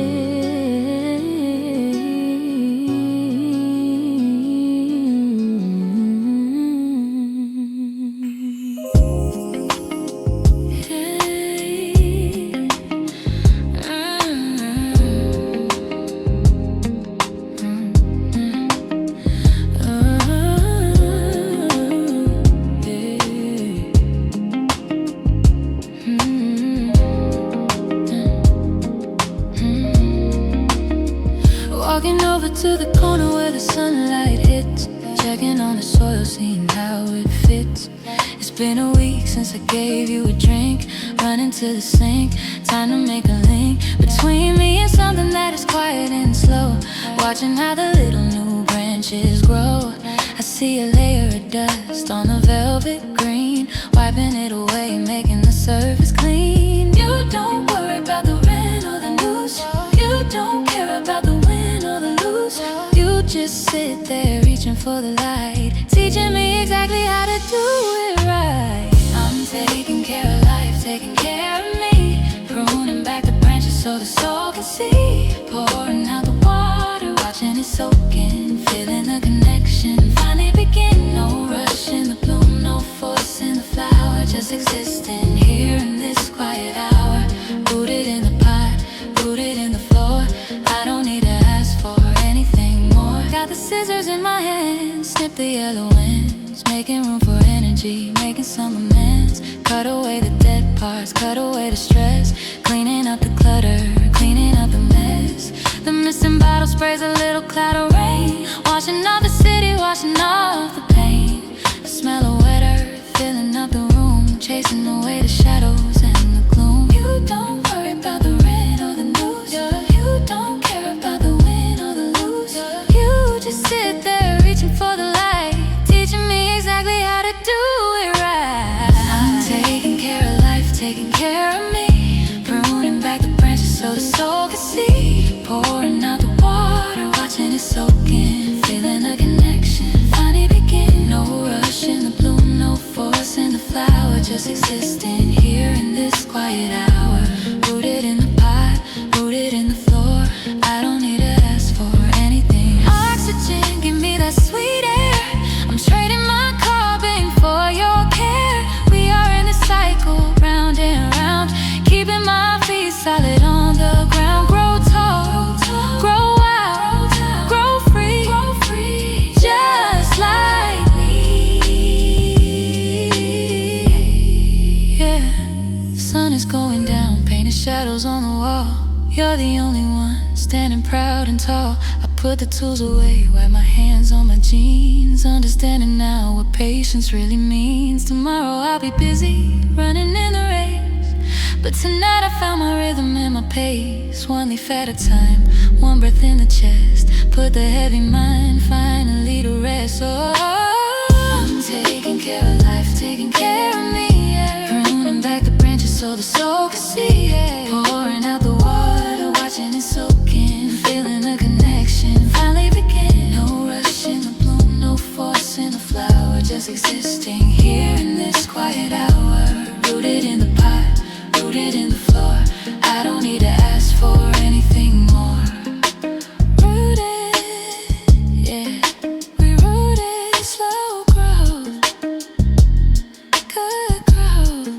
Walking over to the corner where the sunlight hits, checking on the soil, seeing how it fits. It's been a week since I gave you a drink, running to the sink, time to make a link between me and something that is quiet and slow. Watching how the little new branches grow. I see a layer of dust on the velvet green, wiping it away, making the surface clean. You don't worry about the rent or the news. You don't care about the win or the lose. You just sit there reaching for the light, teaching me exactly how to do it right. I'm taking care of life, taking care of me, pruning back the branches so the soul can see, pouring out the water, watching it soak in, feeling the connection finally begin. No rush in the bloom, no force in the flower, just existing here in this quiet hour. Rooted in the pot, rooted in the floor, I don't need to ask for anything more. Got the scissors in my hands, snip the yellow ends, making room for energy, making some amends. Cut away the dead parts, cut away the stress, cleaning up the clutter, cleaning up the mess. The missing bottle sprays a little cloud of rain, washing off the city, washing off the pain. The smell of wet earth filling up the room, chasing away the shadows and the gloom. You don't worry about the rent or the news. You don't care about the win or the lose. You just sit there reaching for the light, teaching me exactly how to do it right. I'm taking care of life, taking care of me, pruning back the branches so the soul can see, pouring out the water, watching it soak in, feeling the connection finally begin. You're the only one standing proud and tall. I put the tools away, wipe my hands on my jeans, understanding now what patience really means. Tomorrow I'll be busy running in the race, but tonight I found my rhythm and my pace. One leaf at a time, one breath in the chest, put the heavy mind finally to rest. I'm taking care of life, taking care of me, yeah. Pruning back the branches so the soul can see, yeah. Pouring out the water, watching it soak in, feeling the connection finally begin. No rush in the bloom, no force in the flower, just existing here in this quiet hour. Rooted in the pot, rooted in the floor, I don't need to ask for anything more. Rooted, yeah, we rooted, slow growth, good growth. Good growth.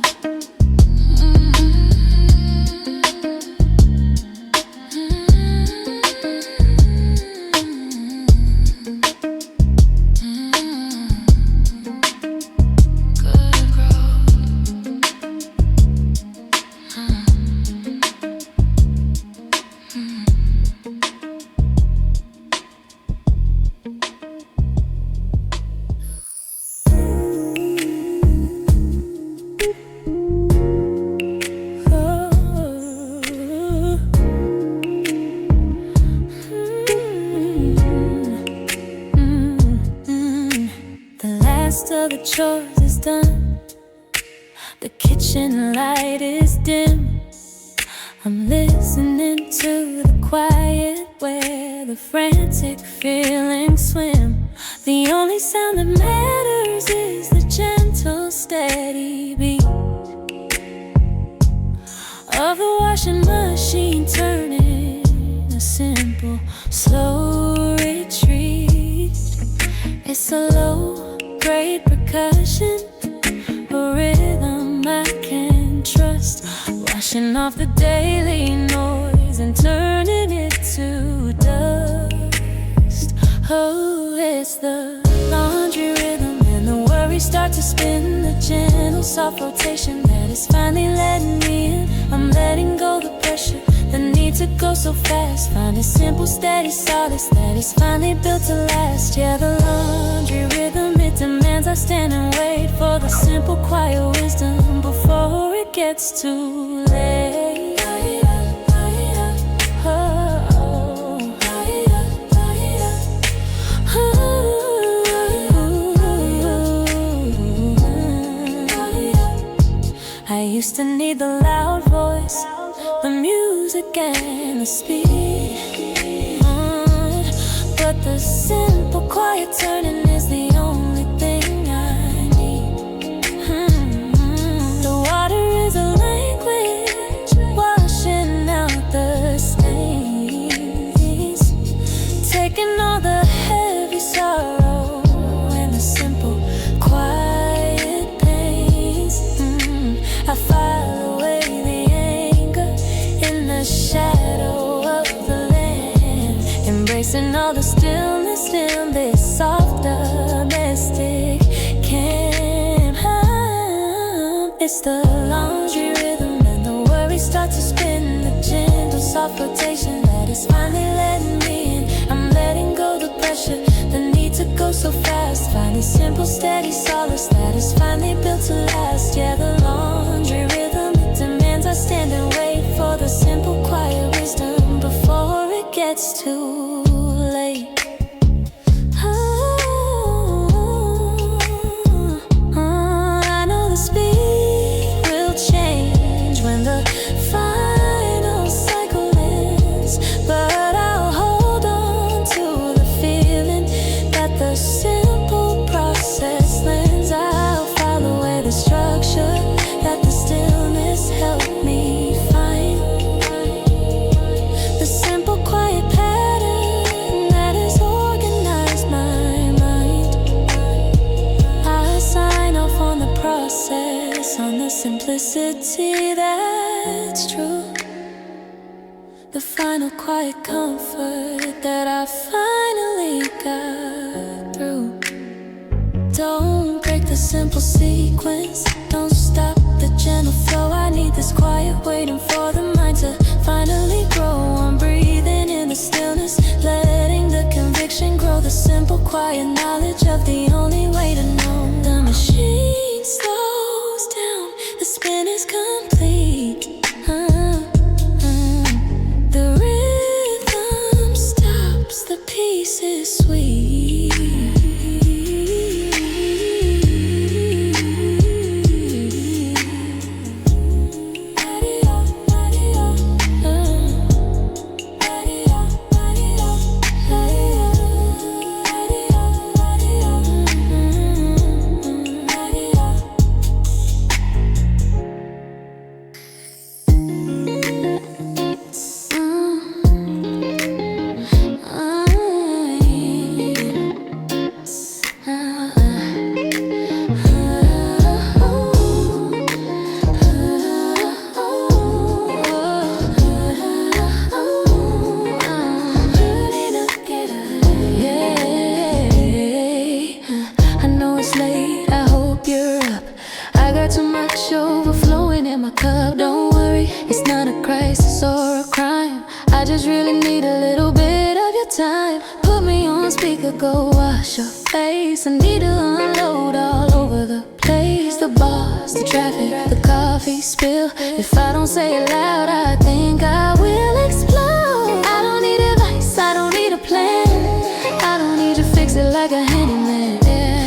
The last of the chores is done, the kitchen light is dim. I'm listening to the quiet where the frantic feelings swim. The only sound that matters is the gentle, steady beat of the washing machine turning a simple, slow retreat. It's a low grade percussion, a rhythm I can trust, washing off the daily noise and turning it to dust. Oh, it's the laundry rhythm and the worries start to spin, the gentle soft rotation that is finally letting me in. I'm letting go the pressure, the need to go so fast, find a simple steady solace that is finally built to last. Yeah, the laundry rhythm, it demands I stand and wait for the simple quiet wisdom before it gets too late. I used to need the loud voice, the music and the speed, but the simple quiet turning is the only thing I need. The water is a language, washing out the stains, taking all the heavy sorrow and the simple quiet pains. I file away the anger in the shadow of the land, embracing all the stillness in this soft domestic camp. It's the laundry rhythm and the worries start to spin, the gentle soft rotation that is finally letting me in. I'm letting go the pressure, the need to go so fast, finding simple steady solace that is finally built to last. Yeah, the laundry rhythm, it demands I stand and wait for the simple quiet wisdom before it gets too late. I know the speed will change when the final cycle ends, but I'll hold on to the feeling that the simple process lends. I'll file away the structure that the stillness helped me find, the simple quiet pattern that has organized my mind. I sign off on the process, on the simplicity that's true, the final quiet comfort that I finally got through. Don't break the simple sequence, don't stop the gentle flow. I need this quiet waiting for the mind to finally grow. the simple, quiet knowledge of the only way to know. The machine slows down, the spin is complete. The rhythm stops, the piece is sweet. Overflowing in my cup, don't worry, it's not a crisis or a crime. I just really need a little bit of your time. Put me on speaker, go wash your face. I need to unload all over the place. The bars, the traffic, the coffee spill. If I don't say it loud, I think I will explode. I don't need advice, I don't need a plan. I don't need to fix it like a handyman.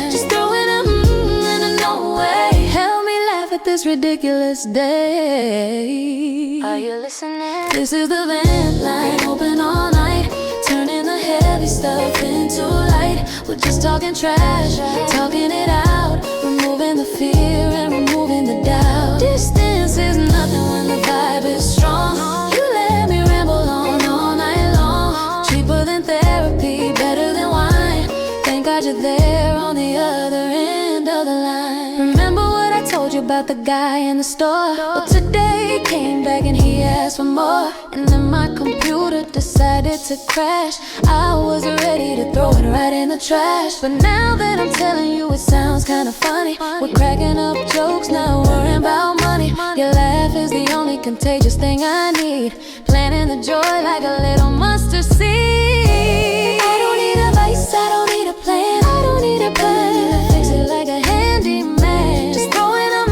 Just throw it up and a no way. Help me laugh at this ridiculous day. Are you listening? This is the vent line, open all night, turning the heavy stuff into light. We're just talking trash, talking it out, removing the fear and removing the doubt. Distance is nothing when the vibe is strong. You let me ramble on all night long. Cheaper than therapy, better than wine. Thank God you're there on the other end of the line. Remember what I told you about the guy in the store? Well, today he came back and he asked for more. And then my computer decided to crash. I was ready to throw it right in the trash. But now that I'm telling you, it sounds kinda funny. We're cracking up jokes, not worrying about money. Your laugh is the only contagious thing I need. Planting the joy like a little mustard seed. I don't need advice, I don't need a plan. I don't need a plan, fix it like a handyman. Just throw it up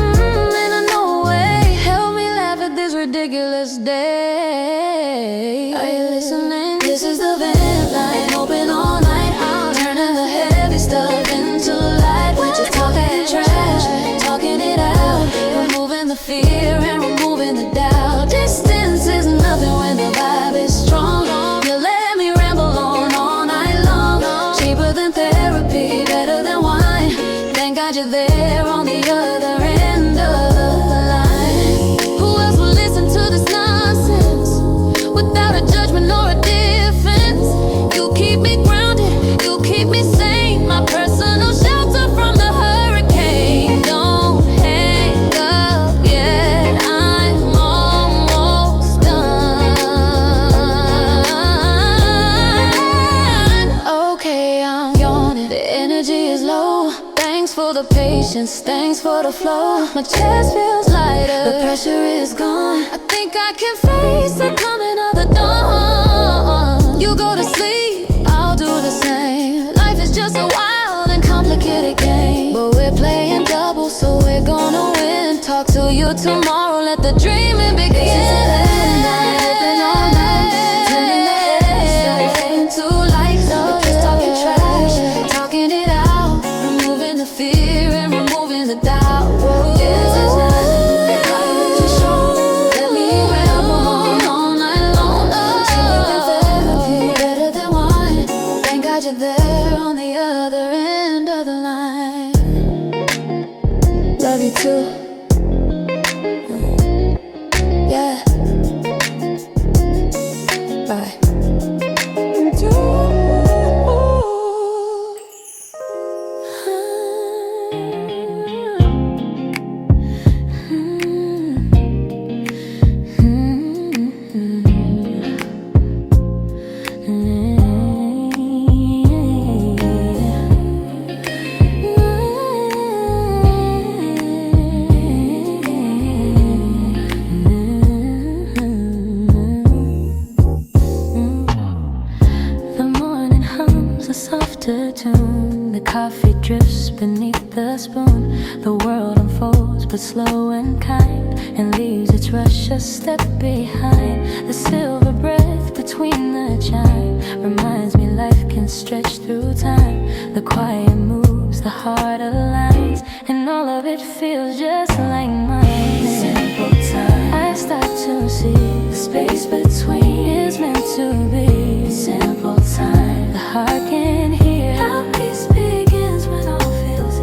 in a no way. Help me laugh at this ridiculous day. Are you listening? This is the vent line, open all night, turning the heavy stuff into light. We're just talking trash, talking it out, removing the fear and removing the doubt. Distance is nothing when the vibe is strong. You let me ramble on all night long. Cheaper than therapy, better than wine. Thank God you're there on the other end of the line. Who else will listen to this nonsense without a judgment or a defense? You keep me grounded, you keep me sane, my personal shelter from the hurricane. Don't hang up yet, I'm almost done. Okay, I'm yawning, the energy is low. Thanks for the patience, thanks for the flow. My chest feels lighter, the pressure is gone. I think I can face the coming of the dawn. You go to sleep, I'll do the same. Life is just a wild and complicated game, but we're playing double, so we're gonna win. Talk to you tomorrow, let the dreaming begin. Open all night, turning the heavy stuff into light. We're just talking trash, talking it out, removing the fear and removing the doubt. This is nothing, just show. Let me ramble on all night long. Cheaper than therapy, better than wine. Thank God you're there on the other end of the line. Love you too. Yeah. Bye. You too. a softer tune. The coffee drifts beneath the spoon. The world unfolds but slow and kind, and leaves its rush a step behind. The silver breath between the chime reminds me life can stretch through time. The quiet moves, the heart aligns, and all of it feels just like mine. Simple time, I start to see the space between is meant to be. Simple time, the heart can hear how peace begins when all feels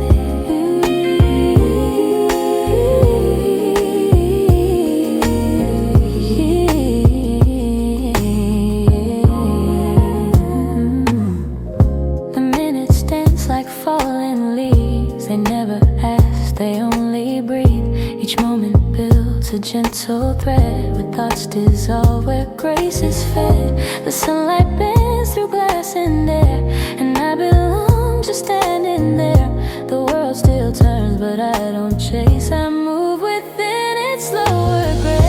The minutes dance like falling leaves. They never ask, they only breathe. Each moment builds a gentle thread where thoughts dissolve, where grace is fed. The sunlight bends through glass and air, and I belong just standing there. The world still turns, but I don't chase. I move within its slower grace.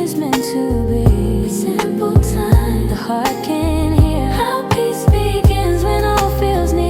It's meant to be. Simple time, the heart can hear how peace begins when all feels near.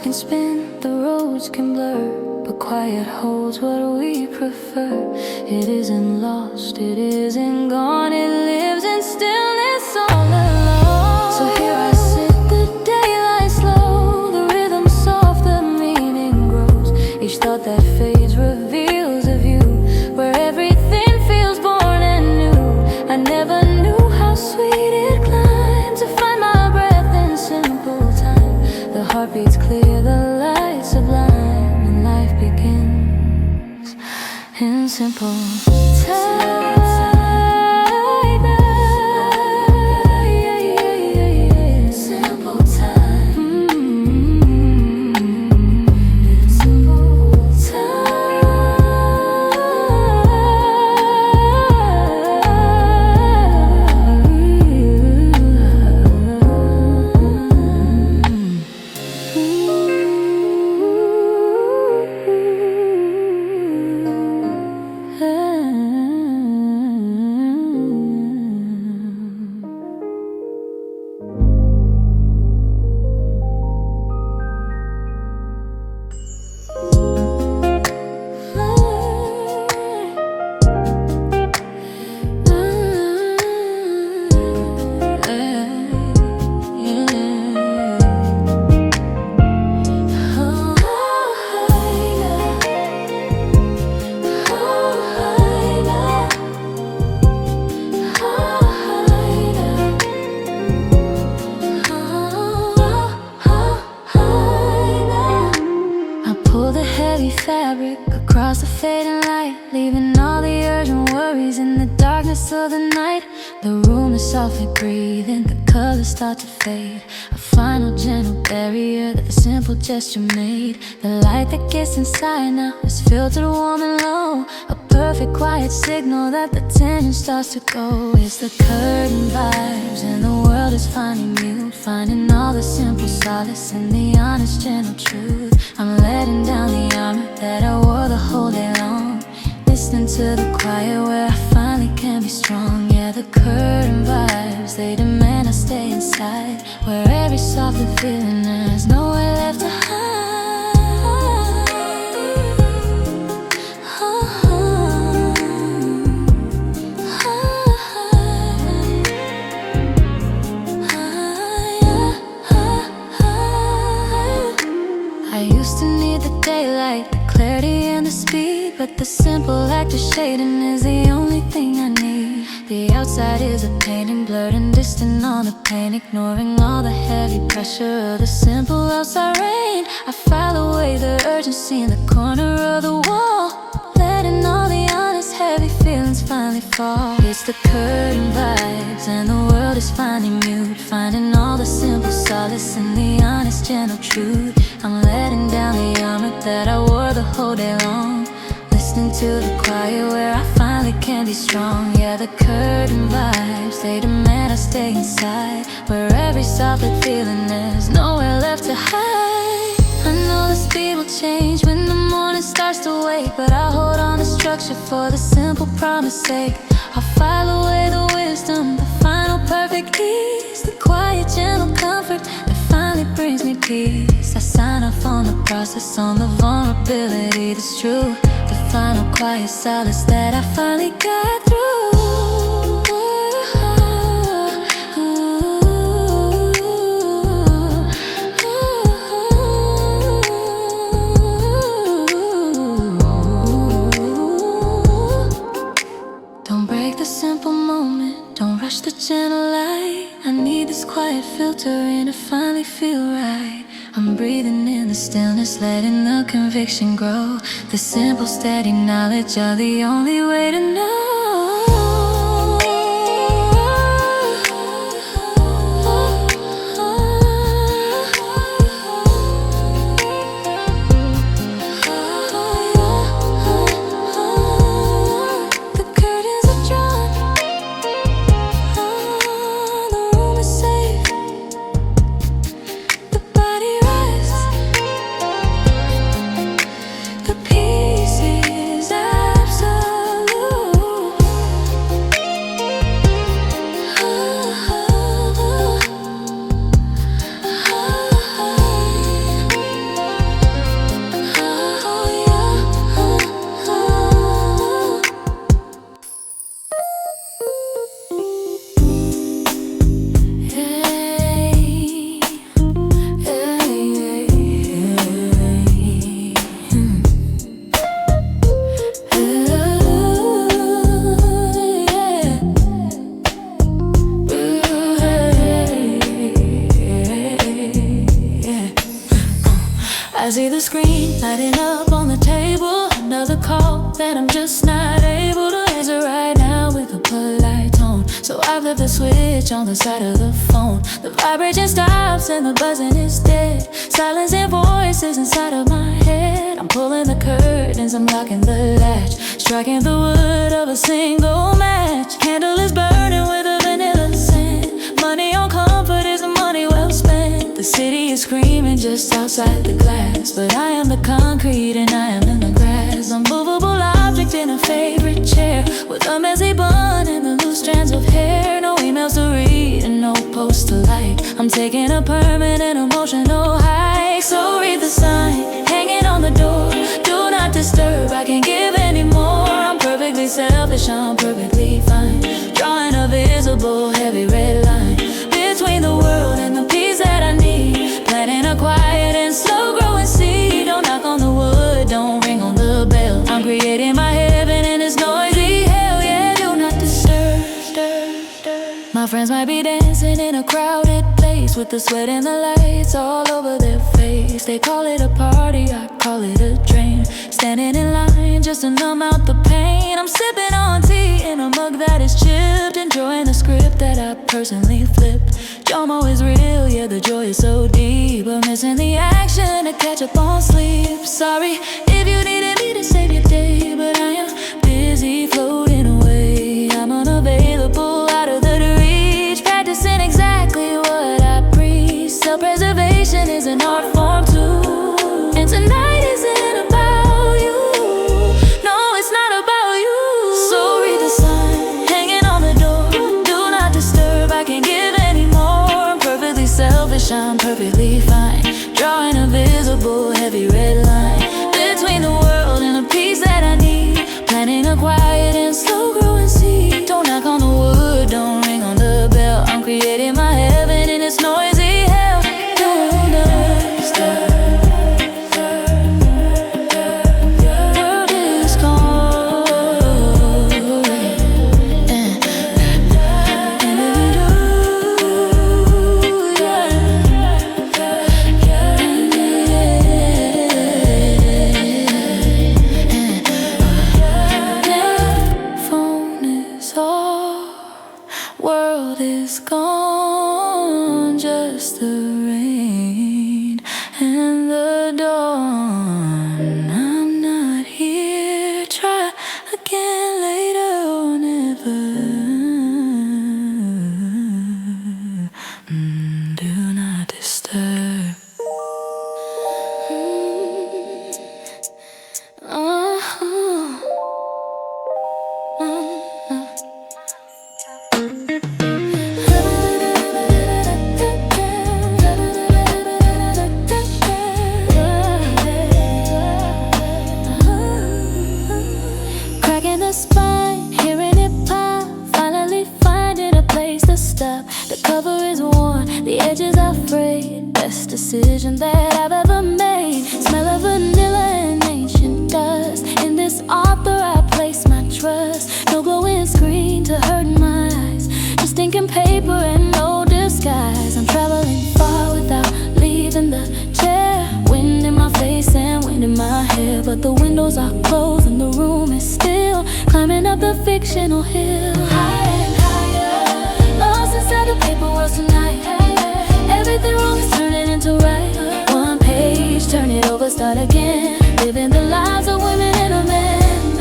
Can spin, the roads can blur, but quiet holds what we prefer. It isn't lost, it isn't gone, it lives in stillness all alone. So here I sit, the daylight slow, the rhythm soft, the meaning grows. Each thought that fades reveals a view where everything feels born and new. I never knew how sweet it climbed to find my breath in simple time. The heart beats clear, the light sublime, and life begins in simple time. Simple time. Simple fabric across the fading light, leaving all the urgent worries in the darkness of the night. The room is softly breathing, the colors start to fade. A final gentle barrier that the simple gesture made. The light that gets inside now is filtered warm and low, a perfect quiet signal that the tension starts to go. It's the curtain vibes and the world is finally mute, finding all the simple solace in the honest gentle truth. I'm letting down the armor that I wore the whole day long, listening to the quiet where I finally can be strong. Yeah, the curtain vibes, they demand I stay inside, where every softer feeling has nowhere left to hide. I used to need the daylight, the clarity and the speed, but the simple act of shading is the only thing I need. The outside is a painting, blurred and distant on the pane, ignoring all the heavy pressure of the simple outside rain. I file away the urgency in the corner of the wall, It's the curtain vibes, and the world is finally mute, finding all the simple solace in the honest, gentle truth. I'm letting down the armor that I wore the whole day long, listening to the quiet where I finally can be strong. Yeah, the curtain vibes, they demand I stay inside, where every softly feeling there's nowhere left to hide. I know the speed will change when the morning starts to wake, but I'll hold on to structure for the simple promise sake. I'll file away the wisdom, the final perfect ease, the quiet gentle comfort that finally brings me peace. I sign off on the process, on the vulnerability that's true, the final quiet solace that I finally got through. Don't break the simple moment, don't rush the gentle light. I need this quiet filtering to finally feel right. I'm breathing in the stillness, letting the conviction grow. The simple steady knowledge are the only way to know. I see the screen lighting up on the table, another call that I'm just not able to answer right now with a polite tone. So I flip the switch on the side of the phone. The vibration stops and the buzzing is dead. Silence and voices inside of my head. I'm pulling the curtains, I'm locking the latch, striking the wood of a single match. Candle is burning with a vanilla scent. Money on comfort is money well spent. The city is screaming just outside the glass, but I am the concrete and I am in the grass. A movable object in a favorite chair, with a messy bun and the loose strands of hair. No emails to read and no post to like. I'm taking a permanent emotional hike. So read the sign hanging on the door, do not disturb, I can't give anymore. I'm perfectly selfish, I'm perfectly fine, drawing a visible heavy red line between the world and the peace that I need. Planting a quiet and slow growing seed. Don't knock on the wood, don't ring on the bell. I'm creating my heaven in this noisy hell. Yeah, do not disturb. My friends might be dancing in a crowded place, with the sweat and the lights all over their face. They call it a party, I call it a drain. Standing in line just to numb out the pain. I'm sipping on tea in a mug that is chipped, enjoying the script that I personally flipped. Jomo is real, yeah, the joy is so deep, but missing the action to catch up on sleep. Sorry if you needed me to save your day, but I am busy floating away. I'm unavailable, out of the reach, practicing exactly what I preach. Self-preservation is an art form too, and tonight isn't about you. No, it's not about you. So read the sign hanging on the door, do not disturb, I can't give anymore. I'm perfectly selfish, I'm perfectly fine, drawing a visible heavy red line between the world and the peace that I need. Planting a quiet and slow growing seed. Don't knock on the wood, don't ring on the bell. I'm creating my heaven in this noisy hell. Don't disturb. World is calling, and decision that I've ever made. Smell of vanilla and ancient dust. In this author I place my trust. No glowing screen to hurt my eyes, just ink and paper and no disguise. I'm traveling far without leaving the chair. Wind in my face and wind in my hair, but the windows are closed and the room is still. Climbing up the fictional hill, higher and higher, lost inside the paper world tonight. Everything wrong is turning into right. One page, turn it over, start again. Living the lives of women and of men,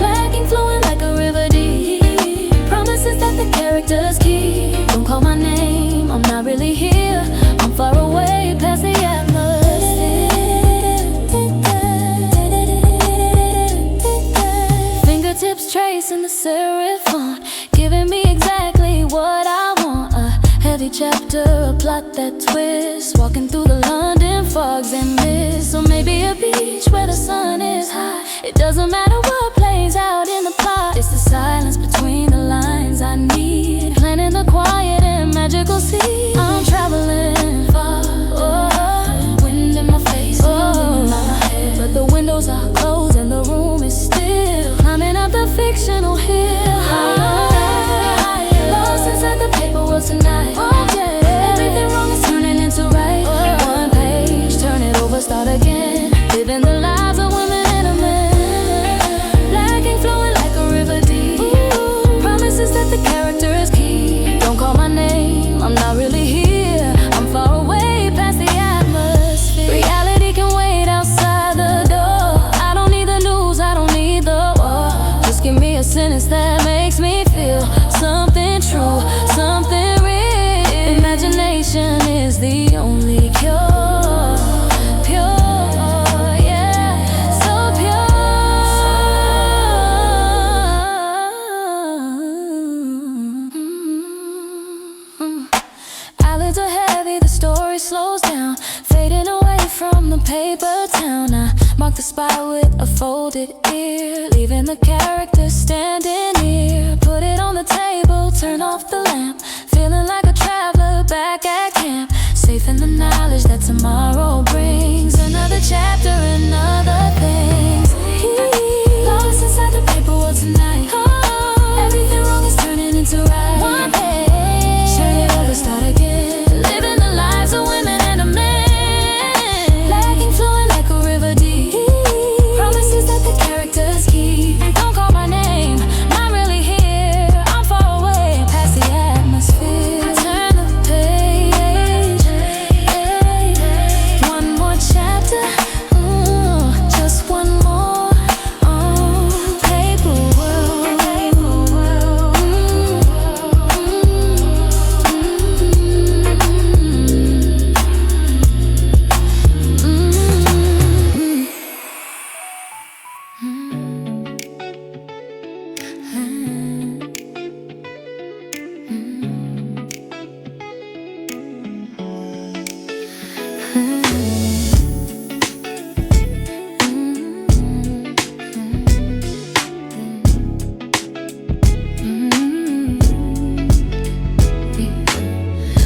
lacking, flowing like a river deep. Promises that the characters keep. Don't call my name, I'm not really here. I'm far away past the atmosphere. Fingertips tracing the serif font, giving me exactly what I want. A heavy chapter, a plot that twists. Walking through the London fogs and mist. Or maybe a beach where the sun is high. It doesn't matter what plays out in the plot. It's the silence between the lines I need. Planting the quiet and magical sea. I'm traveling far, oh, wind in my face, wind in my head, but the windows are closed and the room is still. Climbing up the fictional hill, higher, lost inside the paper world tonight. Everything wrong is turning into right. One page, turn it over, start again. Living the lives of women and of men, lacking, flowing like a river deep. Promises that the characters keep. Don't call my name, I'm not really here. I'm far away past the atmosphere. Reality can wait outside the door. I don't need the news, I don't need the war. Just give me a sentence that makes me feel something true, something real. Imagination is the only cure. Pure, yeah, so pure. Eyelids are heavy, the story slows down, fading away from the paper town. I mark the spot with a folded ear, leaving the characters standing near. Put it on the table, turn off the lamp, feeling like a traveler back at camp. Safe in the knowledge that tomorrow brings another chapter and other things. Lost inside the paper world tonight. Everything wrong is turning into right. One page, turn it over, start again. Living the lives of women and of men, lacking, flowing like a river deep. Promises that the characters keep. Don't call my name, not really here. I'm far away past the atmosphere. Turn the page, one more chapter, just one more. Paper world.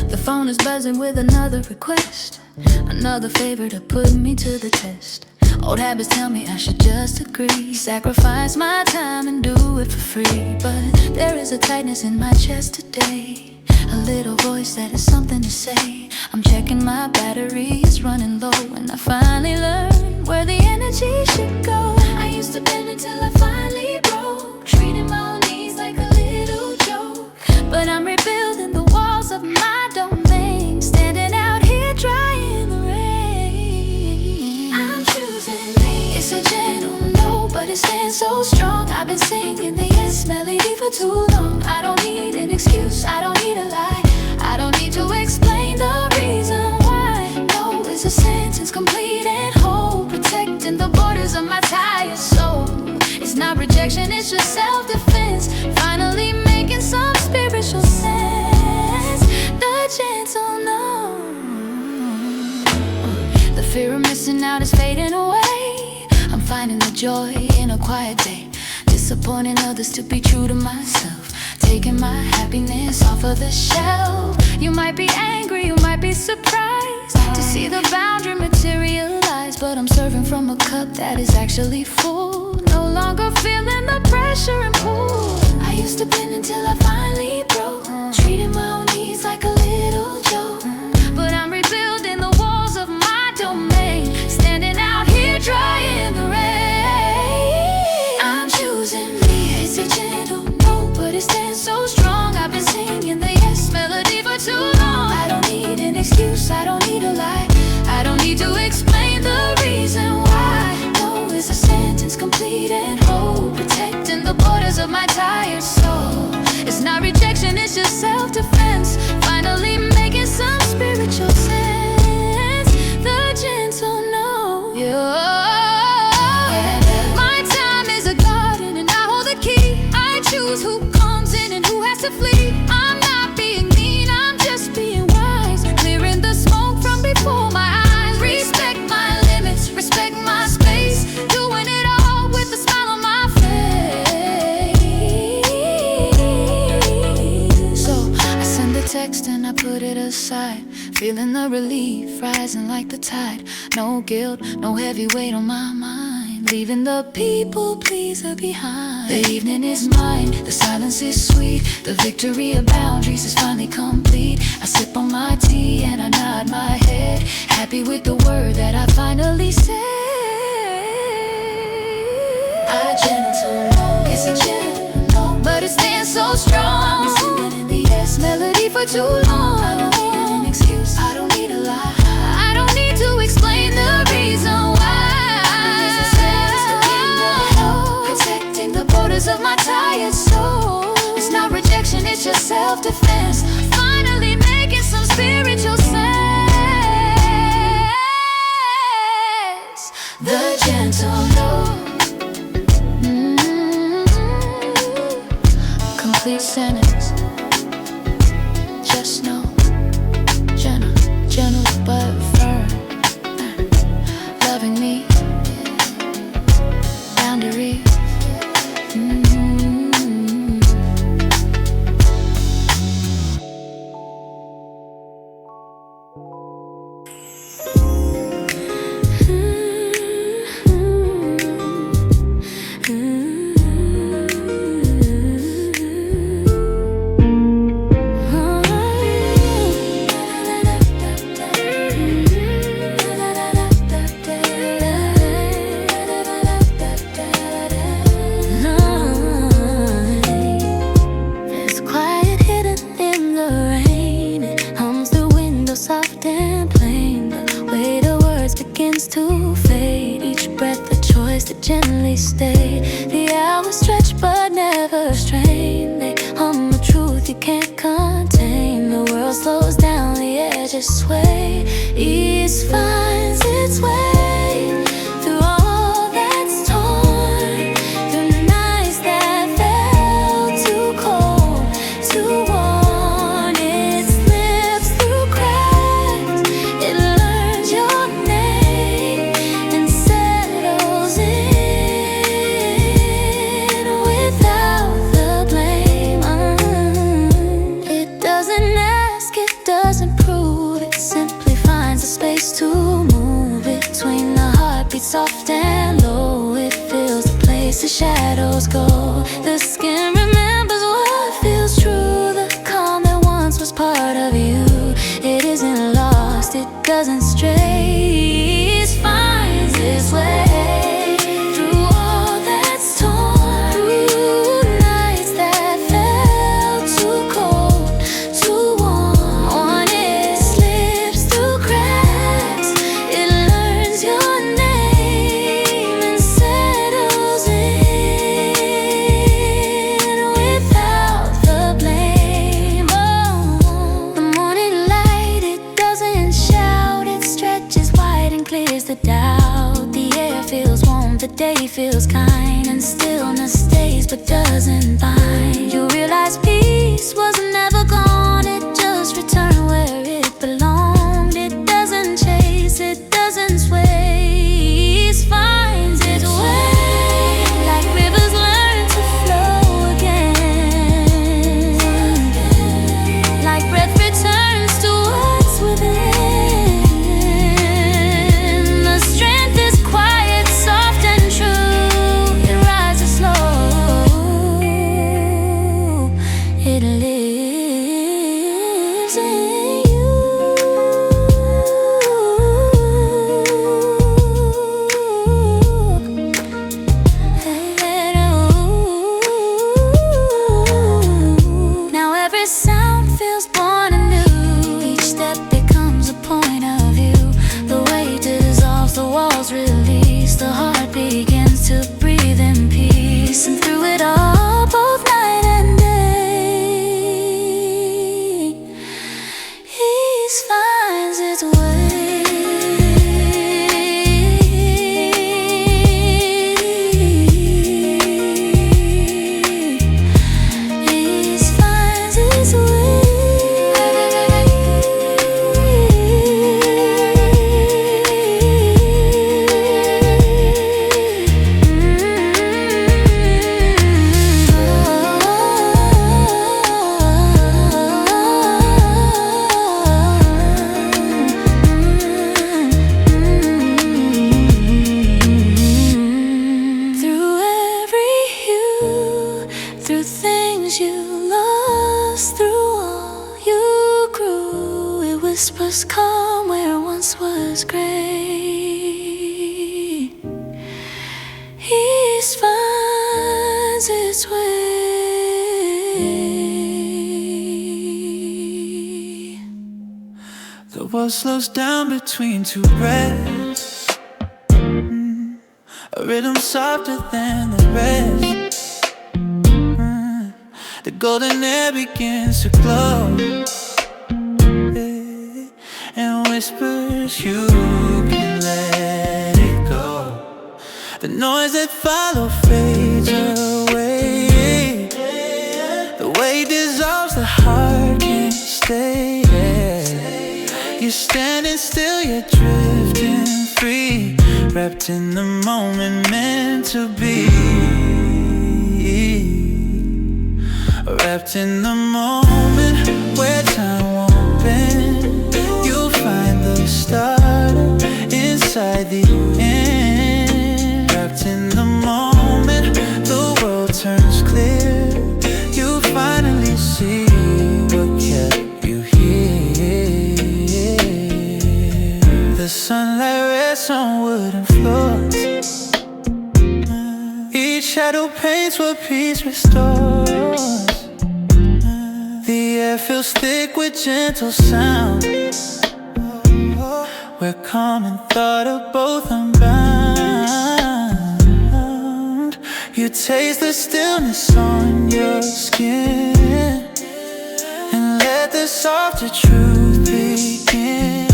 The phone is buzzing with another request, another favor to put me to the test. Old habits tell me I should just agree, sacrifice my time and do it for free. But there is a tightness in my chest today, a little voice that has something to say. I'm checking my battery, it's running low, and I finally learned where the energy should go. I used to bend until I finally broke, treating my own needs like a little joke. But I'm rebuilding the walls of my domain, standing out here drying the rain. I'm choosing me. It's a gentle no, but it stands so strong. I've been singing the yes melody for too long. I don't need an excuse, I don't need a lie, I don't need to explain the reason why. No is a sentence complete and whole, protecting the borders of my tired soul. It's not rejection, it's just self-defense, finally making some spiritual sense. The gentle no. The fear of missing out is fading away. I'm finding the joy in a quiet day, disappointing others to be true to myself, taking my happiness off of the shelf. You might be angry, you might be surprised, to see the boundary materialize. But I'm serving from a cup that is actually full, no longer feeling the pressure and pull. I used to bend until I finally broke, treating my own needs like a little joke. But I'm rebuilding the walls of my domain, standing out here dry in the rain. I'm choosing me. It's a gentle no, but it stands so strong. I've been singing the yes melody for too long. I don't need an excuse, I don't need a lie, I don't need to explain the reason why. No is a sentence complete and whole, protecting the borders of my tired soul. It's not rejection, it's just self-defense, finally making some spiritual sense. The gentle no, my time is a garden and I hold the key. I choose who comes in and who has to flee. I'm not being mean, I'm just being wise, clearing the smoke from before my eyes. Respect my limits, respect my space, doing it all with a smile on my face. So I send a text and I put it aside, feeling the relief rising like the tide. No guilt, no heavy weight on my mind, leaving the people pleaser behind. The evening is mine, the silence is sweet, the victory of boundaries is finally complete. I sip on my tea and I nod my head, happy with the word that I finally said. A gentle no, it's a gentle no, but it stands so strong. I've been singing in the yes melody for too long. I don't need an excuse, I don't need a lie, I don't need to explain the reason why. Protecting the borders of my tired soul. It's not rejection, it's just self-defense, finally making some spiritual sense. The gentle no, complete sentence. Just know, gentle but firm, loving me, boundary. Soft and plain, the way the words begins to fade. Each breath a choice to gently stay. The hours stretch but never strain. They hum a truth you can't contain. The world slows down, the edges sway. Ease finds its way through all that's torn, through nights that felt too cold, too warm. To move between the heartbeats soft and low. It fills the place the shadows go. The skin remembers what feels true. The calm that once was part of you. It isn't lost, it doesn't stray. It finds its way through all that's torn, through nights that felt too cold, too warm. When it slips through cracks, it learns your name and settles in without the blame. Oh, the morning light, it doesn't shout, it stretches wide and clears the doubt. The air feels warm, the day feels kind, and stillness stays but doesn't bind. You realize peace was never gone, it just returned where it belonged. It doesn't chase, it doesn't sway, it finds its way. Like rivers learn to flow again, like breath returns to what's within. as you lost through all you grew. It whispers calm where once was gray. East finds its way. The world slows down between two breaths. A rhythm softer than the rest. The golden air begins to glow, and whispers you can let it go. The noise that follows fades away. The weight dissolves, the heart can't stay. You're standing still, you're drifting free, wrapped in the moment meant to be. Wrapped in the moment where time won't bend. You'll find the start inside the end. Wrapped in the moment the world turns clear. You finally see what kept you here. The sunlight rests on wooden floors. Each shadow paints what peace restores. The air feels thick with gentle sound, where calm and thought are both unbound. You taste the stillness on your skin, and let the softer truth begin.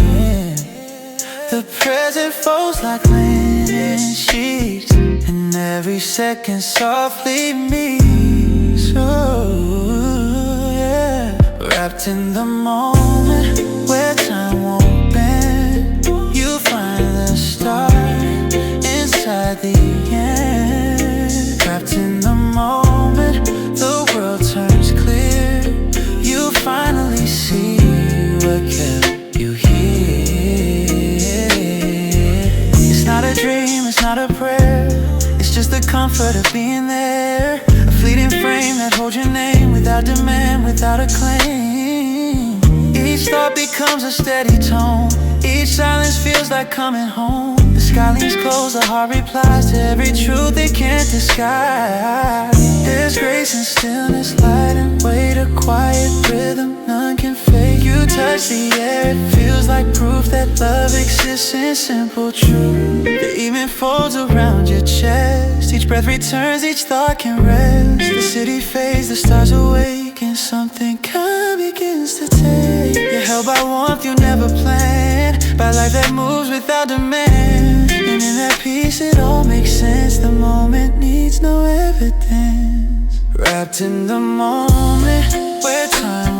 The present folds like linen sheets, and every second softly meets. Wrapped in the moment where time won't bend. You find the start inside the end. Wrapped in the moment the world turns clear. You finally see what kept you here. It's not a dream, it's not a prayer. It's just the comfort of being there. A fleeting frame that holds your name without demand, without a claim. Each thought becomes a steady tone. Each silence feels like coming home. The sky leans close, the heart replies to every truth it can't disguise. There's grace in stillness, light and weight, a quiet rhythm none can fake. You touch the air, it feels like proof that love exists in simple truth. The evening folds around your chest. Each breath returns, each thought can rest. The city fades, the stars awake, and something kind begins to take. You're held by warmth you never planned, by life that moves without demand. And in that peace it all makes sense. The moment needs no evidence. Wrapped in the moment where time